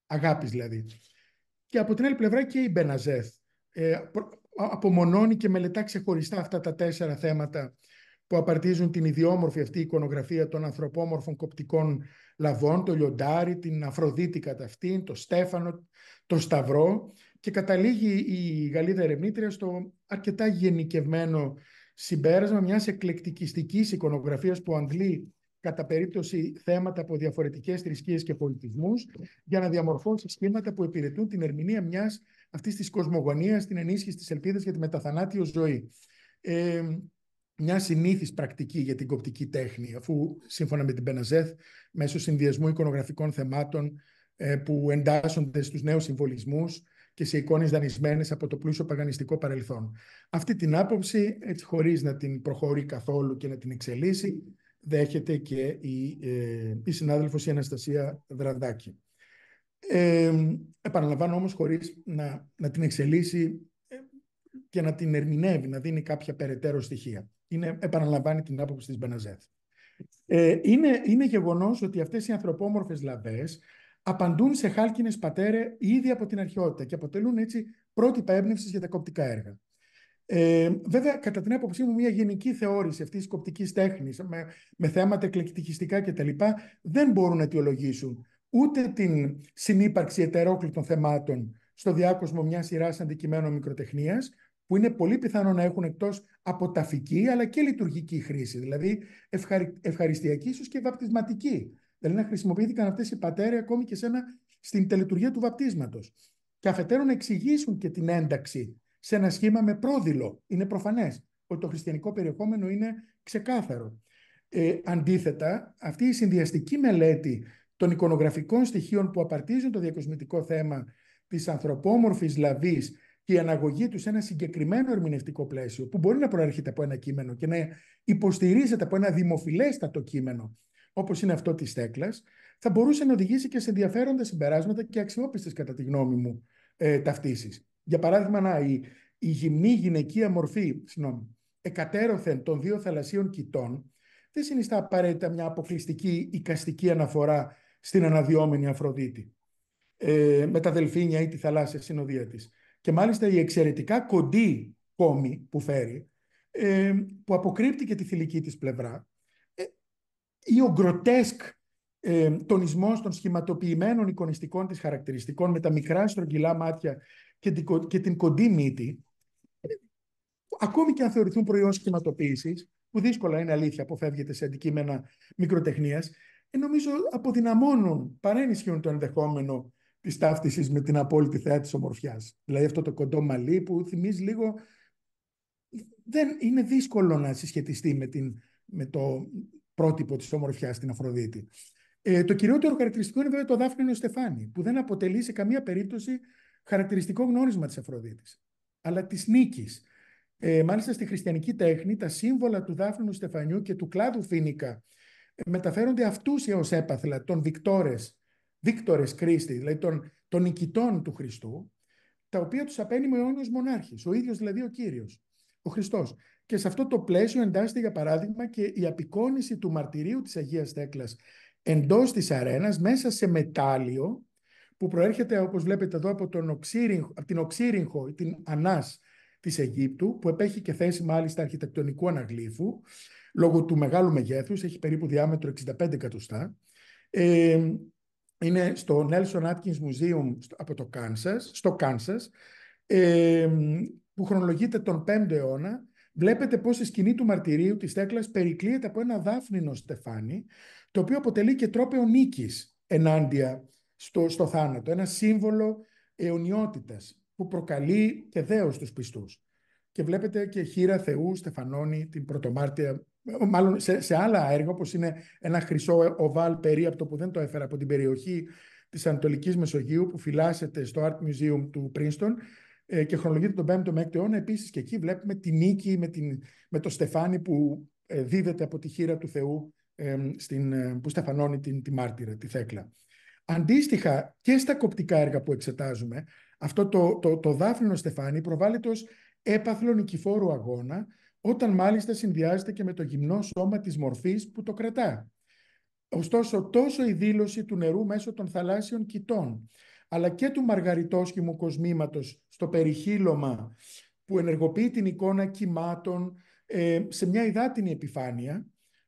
αγάπης δηλαδή. Και από την άλλη πλευρά και η Μπεναζέθ απομονώνει και μελετά ξεχωριστά αυτά τα 4 θέματα που απαρτίζουν την ιδιόμορφη αυτή εικονογραφία των ανθρωπόμορφων κοπτικών λαβών, το λιοντάρι, την Αφροδίτη κατά αυτήν, το στέφανο, το σταυρό, και καταλήγει η Γαλλίδα ερευνήτρια στο αρκετά γενικευμένο συμπέρασμα μιας εκλεκτικιστικής εικονογραφίας που αντλεί κατά περίπτωση θέματα από διαφορετικές θρησκείες και πολιτισμούς, για να διαμορφώσει σχήματα που υπηρετούν την ερμηνεία μιας αυτής της κοσμογονίας, την ενίσχυση της ελπίδας για τη μεταθανάτιο ζωή. Μια συνήθις πρακτική για την κοπτική τέχνη, αφού σύμφωνα με την Μπεναζέθ, μέσω συνδυασμού εικονογραφικών θεμάτων που εντάσσονται στους νέους συμβολισμούς και σε εικόνες δανεισμένες από το πλούσιο παγανιστικό παρελθόν. Αυτή την άποψη, έτσι, χωρίς να την προχωρεί καθόλου και να την εξελίσσει, δέχεται και η συνάδελφος η Αναστασία Δραδάκη. Επαναλαμβάνω όμως, χωρίς να την εξελίσσει και να την ερμηνεύει, να δίνει κάποια περαιτέρω στοιχεία. Επαναλαμβάνει την άποψη της Μπεναζέθ. Είναι γεγονός ότι αυτές οι ανθρωπόμορφες λαβές απαντούν σε χάλκινες πατέρε ήδη από την αρχαιότητα και αποτελούν έτσι πρότυπα έμπνευσης για τα κοπτικά έργα. Βέβαια, κατά την άποψή μου, μια γενική θεώρηση αυτής της κοπτικής τέχνης με θέματα εκλεκτικιστικά κτλ. Δεν μπορούν να αιτιολογήσουν ούτε την συνύπαρξη ετερόκλητων θεμάτων στο διάκοσμο μιας σειράς αντικειμένων μικροτεχνίας, που είναι πολύ πιθανό να έχουν εκτός από ταφική αλλά και λειτουργική χρήση, δηλαδή ευχαριστιακή, ίσως και βαπτισματική. Δηλαδή να χρησιμοποιήθηκαν αυτές οι πατέρε ακόμη και στην τελετουργία του βαπτίσματος. Και αφετέρου να εξηγήσουν και την ένταξη σε ένα σχήμα με πρόδειλο. Είναι προφανές ότι το χριστιανικό περιεχόμενο είναι ξεκάθαρο. Αντίθετα, αυτή η συνδυαστική μελέτη των εικονογραφικών στοιχείων που απαρτίζουν το διακοσμητικό θέμα της ανθρωπόμορφης λαβής και η αναγωγή του σε ένα συγκεκριμένο ερμηνευτικό πλαίσιο, που μπορεί να προέρχεται από ένα κείμενο και να υποστηρίζεται από ένα δημοφιλέστατο κείμενο, όπως είναι αυτό της Θέκλας, θα μπορούσε να οδηγήσει και σε ενδιαφέροντα συμπεράσματα και αξιόπιστες, κατά τη γνώμη μου, ταυτίσεις. Για παράδειγμα, η γυμνή γυναικεία μορφή, εκατέρωθεν των δύο θαλασσίων κοιτών, δεν συνιστά απαραίτητα μια αποκλειστική εικαστική αναφορά στην αναδυόμενη Αφροδίτη, με τα δελφίνια ή τη θαλάσσια συνοδεία της. Και μάλιστα η εξαιρετικά κοντή κόμη που φέρει, που αποκρύπτει και τη θηλυκή της πλευρά, ή ο γκροτέσκ τονισμός των σχηματοποιημένων εικονιστικών της χαρακτηριστικών με τα μικρά στρογγυλά μάτια και την κοντή μύτη, ακόμη και αν θεωρηθούν προϊόν σχηματοποίησης, που δύσκολα είναι αλήθεια, αποφεύγεται σε αντικείμενα μικροτεχνίας, νομίζω αποδυναμώνουν, παρά ενισχύουν το ενδεχόμενο της ταύτισης με την απόλυτη θεά της ομορφιάς. Δηλαδή αυτό το κοντό μαλλί που θυμίζει λίγο, δεν είναι δύσκολο να συσχετιστεί με το πρότυπο της ομορφιάς στην Αφροδίτη. Το κυριότερο χαρακτηριστικό είναι βέβαια το δάφνινο στεφάνι, που δεν αποτελεί σε καμία περίπτωση χαρακτηριστικό γνώρισμα της Αφροδίτης, αλλά της νίκης. Μάλιστα στη χριστιανική τέχνη τα σύμβολα του δάφνινου στεφανιού και του κλάδου φοίνικα μεταφέρονται αυτούσια ως έπαθλα των Βίκτορες Κρίστη, δηλαδή των νικητών του Χριστού, τα οποία τους απένει ο αιώνιος μονάρχης, ο ίδιος δηλαδή ο Κύριος, ο Χριστός. Και σε αυτό το πλαίσιο εντάσσεται για παράδειγμα και η απεικόνιση του μαρτυρίου της Αγίας Θέκλας εντός της αρένας μέσα σε μετάλλιο, που προέρχεται, όπως βλέπετε εδώ, από την Οξύριγχο, την Ανάς της Αιγύπτου, που επέχει και θέση μάλιστα αρχιτεκτονικού αναγλύφου, λόγω του μεγάλου μεγέθους, έχει περίπου διάμετρο 65 εκατοστά. Είναι στο Nelson Atkins Museum στο Κάνσας, που χρονολογείται τον 5ο αιώνα. Βλέπετε πως η σκηνή του μαρτυρίου της Θέκλας περικλείεται από ένα δάφνινο στεφάνι, το οποίο αποτελεί και τρόπαιο νίκης ενάντια στο θάνατο, ένα σύμβολο αιωνιότητας που προκαλεί και δέος στους πιστούς. Και βλέπετε και χείρα Θεού στεφανώνει την πρωτομάρτυρα, μάλλον σε άλλα έργα, όπως είναι ένα χρυσό οβάλ περίαπτο που δεν το έφερα από την περιοχή της Ανατολικής Μεσογείου, που φυλάσσεται στο Art Museum του Princeton και χρονολογείται τον 5ο με 6ο αιώνα. Επίσης και εκεί βλέπουμε τη νίκη με το στεφάνι που δίδεται από τη χείρα του Θεού, που στεφανώνει τη μάρτυρα, τη Θέκλα. Αντίστοιχα και στα κοπτικά έργα που εξετάζουμε, αυτό το δάφνινο στεφάνι προβάλλεται ως έπαθλο νικηφόρου αγώνα, όταν μάλιστα συνδυάζεται και με το γυμνό σώμα της μορφής που το κρατά. Ωστόσο, τόσο η δήλωση του νερού μέσω των θαλάσσιων κοιτών, αλλά και του μαργαριτόσχημου κοσμήματος στο περιχείλωμα, που ενεργοποιεί την εικόνα κυμάτων σε μια υδάτινη επιφάνεια,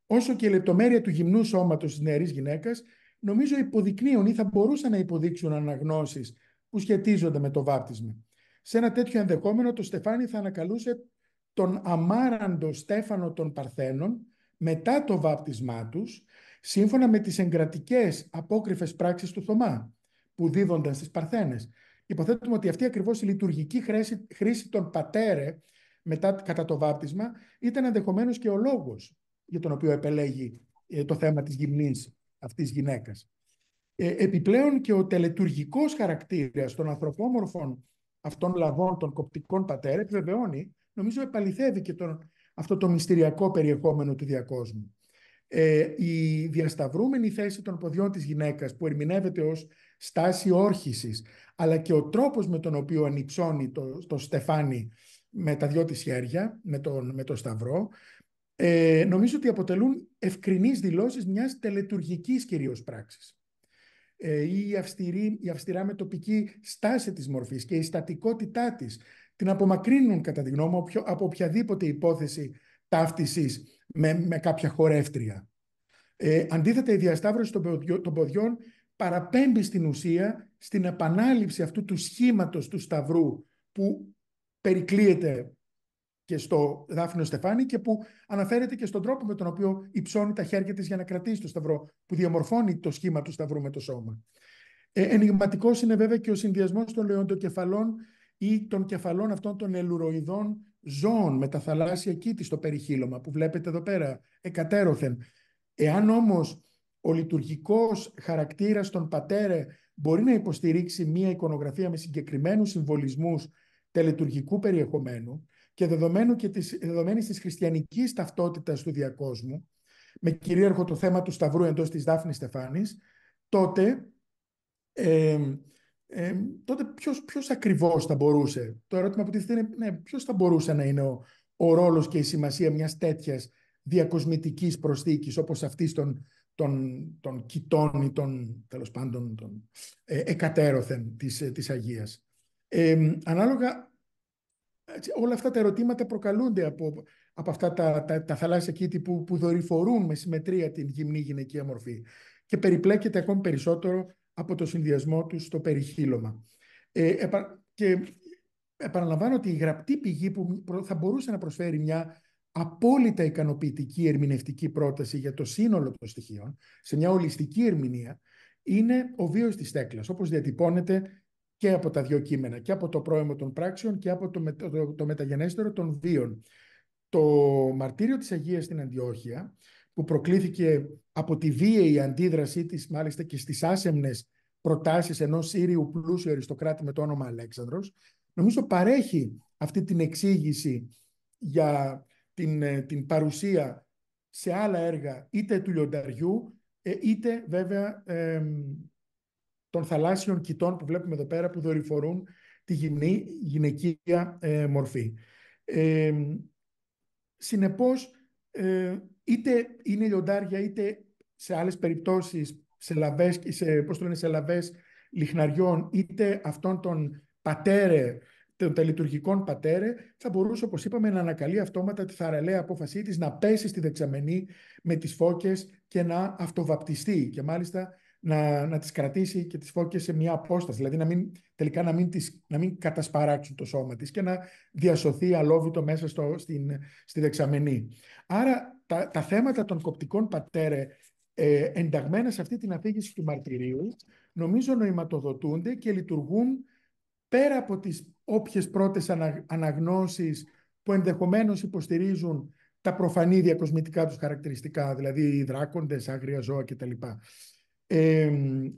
όσο και η λεπτομέρεια του γυμνού σώματος της νεαρής γυναίκας, νομίζω υποδεικνύουν ή θα μπορούσαν να υποδείξουν αναγνώσεις που σχετίζονται με το βάπτισμα. Σε ένα τέτοιο ενδεχόμενο, το στεφάνι θα ανακαλούσε τον αμάραντο Στέφανο των Παρθένων, μετά το βάπτισμά τους, σύμφωνα με τις εγκρατικές απόκριφες πράξεις του Θωμά, που δίδονταν στις Παρθένες. Υποθέτουμε ότι αυτή ακριβώς η λειτουργική χρήση των πατέρε κατά το βάπτισμα ήταν ενδεχομένως και ο λόγος για τον οποίο επελέγει το θέμα της γυμνής αυτής γυναίκας. Επιπλέον και ο τελετουργικός χαρακτήρας των ανθρωπόμορφων αυτών λαβών των κοπτικών πατέρε επιβεβαιώνει, νομίζω επαληθεύει και αυτό το μυστηριακό περιεχόμενο του διακόσμου. Η διασταυρούμενη θέση των ποδιών της γυναίκας που ερμηνεύεται ως στάση όρχησης, αλλά και ο τρόπος με τον οποίο ανυψώνει το στεφάνι με τα δυο της χέρια, με το σταυρό, νομίζω ότι αποτελούν ευκρινείς δηλώσεις μιας τελετουργικής κυρίως πράξης. Η αυστηρά μετοπική στάση της μορφής και η στατικότητά της την απομακρύνουν, κατά τη γνώμη μου, από οποιαδήποτε υπόθεση ταύτισης με κάποια χορεύτρια. Αντίθετα, η διασταύρωση των ποδιών παραπέμπει στην ουσία στην επανάληψη αυτού του σχήματος του σταυρού που περικλείεται και στο δάφνιο στεφάνι και που αναφέρεται και στον τρόπο με τον οποίο υψώνει τα χέρια της για να κρατήσει το σταυρό, που διαμορφώνει το σχήμα του σταυρού με το σώμα. Ενιγματικός είναι βέβαια και ο συνδυασμός των λεοντοκεφαλών ή των κεφαλών αυτών των ελουροειδών ζώων με τα θαλάσσια κήτη στο περιχείλωμα που βλέπετε εδώ πέρα, εκατέρωθεν. Εάν όμως ο λειτουργικός χαρακτήρας των πατέρε μπορεί να υποστηρίξει μία εικονογραφία με συγκεκριμένους συμβολισμούς τελετουργικού περιεχομένου και δεδομένης της χριστιανικής ταυτότητας του διακόσμου, με κυρίαρχο το θέμα του σταυρού εντός της Δάφνης Στεφάνης, τότε ποιος ακριβώς θα μπορούσε, το ερώτημα που τίθεται είναι ποιος θα μπορούσε να είναι ο ρόλος και η σημασία μιας τέτοιας διακοσμητικής προσθήκης όπως αυτής των κοιτών ή τέλος πάντων των εκατέρωθεν της Αγίας. Ανάλογα, όλα αυτά τα ερωτήματα προκαλούνται από αυτά τα θαλάσσια κήτη που δορυφορούν με συμμετρία την γυμνή γυναικεία μορφή και περιπλέκεται ακόμη περισσότερο από το συνδυασμό τους στο περιχείλωμα. Και επαναλαμβάνω ότι η γραπτή πηγή που θα μπορούσε να προσφέρει μια απόλυτα ικανοποιητική ερμηνευτική πρόταση για το σύνολο των στοιχείων, σε μια ολιστική ερμηνεία, είναι ο βίος της Θέκλας, όπως διατυπώνεται και από τα δύο κείμενα, και από το πρόαιμο των πράξεων και από το μεταγενέστερο των βίων. Το μαρτύριο της Αγίας στην Αντιόχεια, που προκλήθηκε από τη βίαιη αντίδρασή της, μάλιστα και στις άσεμνες προτάσεις ενός Σύριου πλούσιου αριστοκράτη με το όνομα Αλέξανδρος, νομίζω παρέχει αυτή την εξήγηση για την παρουσία σε άλλα έργα είτε του λιονταριού είτε βέβαια των θαλάσσιων κοιτών που βλέπουμε εδώ πέρα που δορυφορούν τη γυμνή γυναικεία μορφή. Συνεπώς, είτε είναι λιοντάρια είτε σε άλλες περιπτώσεις σε λαβές λιχναριών είτε αυτών των πατέρε, των τελετουργικών πατέρε, θα μπορούσε, όπως είπαμε, να ανακαλεί αυτόματα τη θαραλέα απόφασή της να πέσει στη δεξαμενή με τις φώκες και να αυτοβαπτιστεί και μάλιστα να τις κρατήσει και τις φώκες σε μια απόσταση, δηλαδή τελικά να μην κατασπαράξουν το σώμα της και να διασωθεί αλόβητο μέσα στη δεξαμενή. Άρα τα θέματα των κοπτικών πατέρε ενταγμένα σε αυτή την αφήγηση του μαρτυρίου νομίζω νοηματοδοτούνται και λειτουργούν πέρα από τις όποιες πρώτες αναγνώσεις που ενδεχομένως υποστηρίζουν τα προφανή διακοσμητικά τους χαρακτηριστικά, δηλαδή οι δράκοντες, άγρια ζώα κτλ.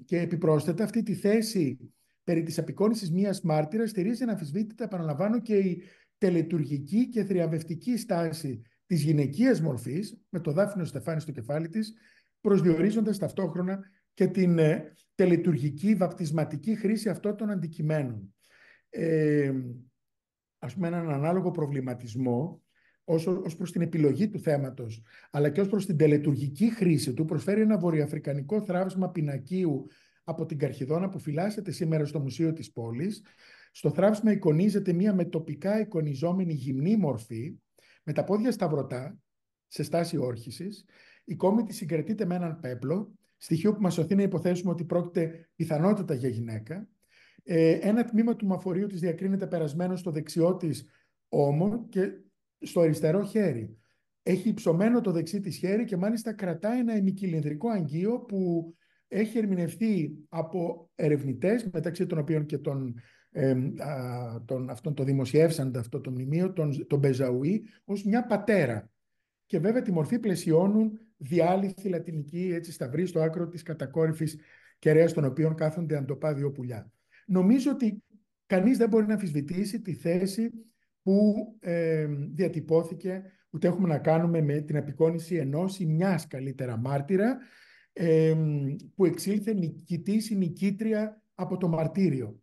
Και επιπρόσθετα αυτή τη θέση περί της απεικόνησης μίας μάρτυρας στηρίζει αναμφισβήτητα, επαναλαμβάνω, και η τελετουργική και θριαμβευτική στάση της γυναικείας μορφής με το δάφνιο στεφάνι στο κεφάλι της, προσδιορίζοντας ταυτόχρονα και την τελετουργική βαπτισματική χρήση αυτών των αντικειμένων. Ας πούμε, έναν ανάλογο προβληματισμό ως προς την επιλογή του θέματος, αλλά και ως προς την τελετουργική χρήση του, προσφέρει ένα βορειοαφρικανικό θράψμα πινακίου από την Καρχιδόνα που φυλάσσεται σήμερα στο Μουσείο της πόλης. Στο θράψμα εικονίζεται μία με τοπικά εικονιζόμενη γυμνή μορφή, με τα πόδια σταυρωτά, σε στάση όρχησης. Η κόμη της συγκρατείται με έναν πέπλο, στοιχείο που μας σωθεί να υποθέσουμε ότι πρόκειται πιθανότατα για γυναίκα. Ένα τμήμα του μαφορείου της διακρίνεται περασμένο στο δεξιό της ώμο και στο αριστερό χέρι. έχει υψωμένο το δεξί της χέρι και μάλιστα κρατάει ένα ημικυλινδρικό αγγείο που έχει ερμηνευτεί από ερευνητές, μεταξύ των οποίων και αυτόν το δημοσιεύσαντα αυτό το μνημείο, τον Μπεζαουί, ως μια πατέρα. Και βέβαια τη μορφή πλαισιώνουν διάλυθη λατινική, έτσι σταυρή στο άκρο της κατακόρυφης κεραίας των οποίων κάθονται αντοπά δύο πουλιά. Νομίζω ότι κανείς δεν μπορεί να αμφισβητήσει τη θέση που διατυπώθηκε, ούτε έχουμε να κάνουμε με την απεικόνιση ενός ή μιας καλύτερα μάρτυρα, που εξήλθε νικητής ή νικήτρια από το μαρτύριο.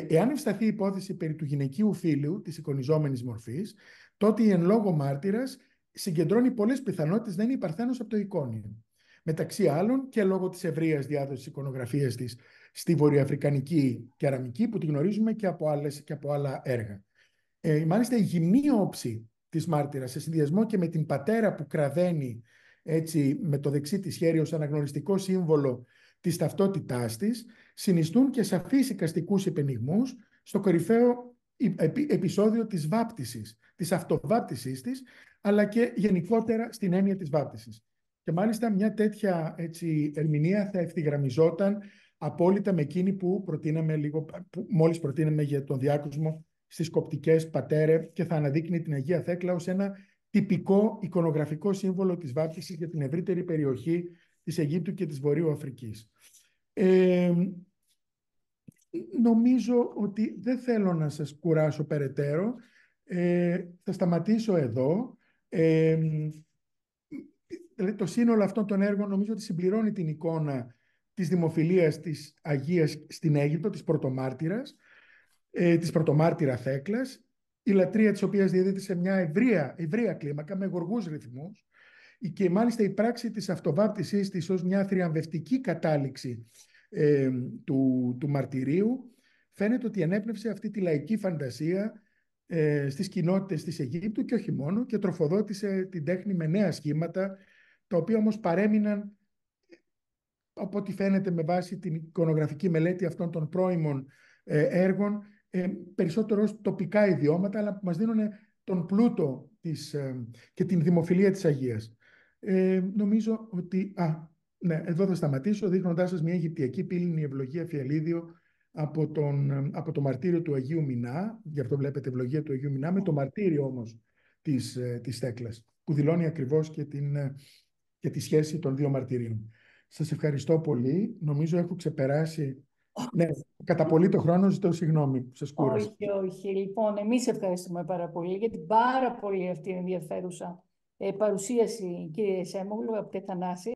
Εάν ευσταθεί η υπόθεση περί του γυναικείου φύλου της εικονιζόμενης μορφής, τότε η εν λόγω μάρτυρας συγκεντρώνει πολλές πιθανότητες να είναι η Παρθένος από το εικόνιο. Μεταξύ άλλων και λόγω της ευρείας διάδοσης εικονογραφίας της στη βορειοαφρικανική κεραμική, που τη γνωρίζουμε και από άλλα έργα. Μάλιστα η γυμνή όψη της μάρτυρας, σε συνδυασμό και με την πατέρα που κραδένει έτσι με το δεξί της χέρι ως αναγνωριστικό σύμβολο της ταυτότητάς της, συνιστούν και σαφείς εικαστικούς υπενιγμούς στο κορυφαίο επεισόδιο της βάπτισης, της αυτοβάπτισής της, αλλά και γενικότερα στην έννοια της βάπτισης. Και μάλιστα μια τέτοια έτσι, ερμηνεία θα ευθυγραμμιζόταν απόλυτα με εκείνη που μόλις προτείναμε για τον διάκοσμο στις κοπτικές πατέρε, και θα αναδείκνει την Αγία Θέκλα ως ένα τυπικό εικονογραφικό σύμβολο της βάπτισης για την ευρύτερη περιοχή της Αιγύπτου και της Βορείου Αφρικής. Νομίζω ότι δεν θέλω να σας κουράσω περαιτέρω. Θα σταματήσω εδώ. Το σύνολο αυτών των έργων νομίζω ότι συμπληρώνει την εικόνα της δημοφιλίας της Αγίας στην Αίγυπτο, της πρωτομάρτυρας, της πρωτομάρτυρα Θέκλας, η λατρεία της οποίας διαδίδεται σε μια ευρεία κλίμακα με γοργούς ρυθμούς, και μάλιστα η πράξη της αυτοβάπτισής της ως μια θριαμβευτική κατάληξη του μαρτυρίου φαίνεται ότι ενέπνευσε αυτή τη λαϊκή φαντασία στις κοινότητες της Αιγύπτου και όχι μόνο, και τροφοδότησε την τέχνη με νέα σχήματα, τα οποία όμως παρέμειναν, από ό,τι φαίνεται με βάση την εικονογραφική μελέτη αυτών των πρώιμων έργων, περισσότερο ως τοπικά ιδιώματα, αλλά που μας δίνουν τον πλούτο και την δημοφιλία της Αγίας. Νομίζω ότι... Ναι, εδώ θα σταματήσω δείχνοντάς σας μια Αιγυπτιακή πύληνη ευλογία φιαλίδιο από το μαρτύριο του Αγίου Μινά, γι' αυτό βλέπετε ευλογία του Αγίου Μινά, με το μαρτύριο όμως της Θέκλας, που δηλώνει ακριβώς και τη σχέση των δύο μαρτυρίων. Σας ευχαριστώ πολύ. Νομίζω έχω ξεπεράσει... Ναι, κατά πολύ το χρόνο, ζητώ συγγνώμη που σας κούρασα. Όχι. Λοιπόν, εμείς ευχαριστούμε πάρα πολύ για την πάρα πολύ αυτή ενδιαφέρουσα παρουσίαση, κύριε Σέμογλου, από τη Θανάση.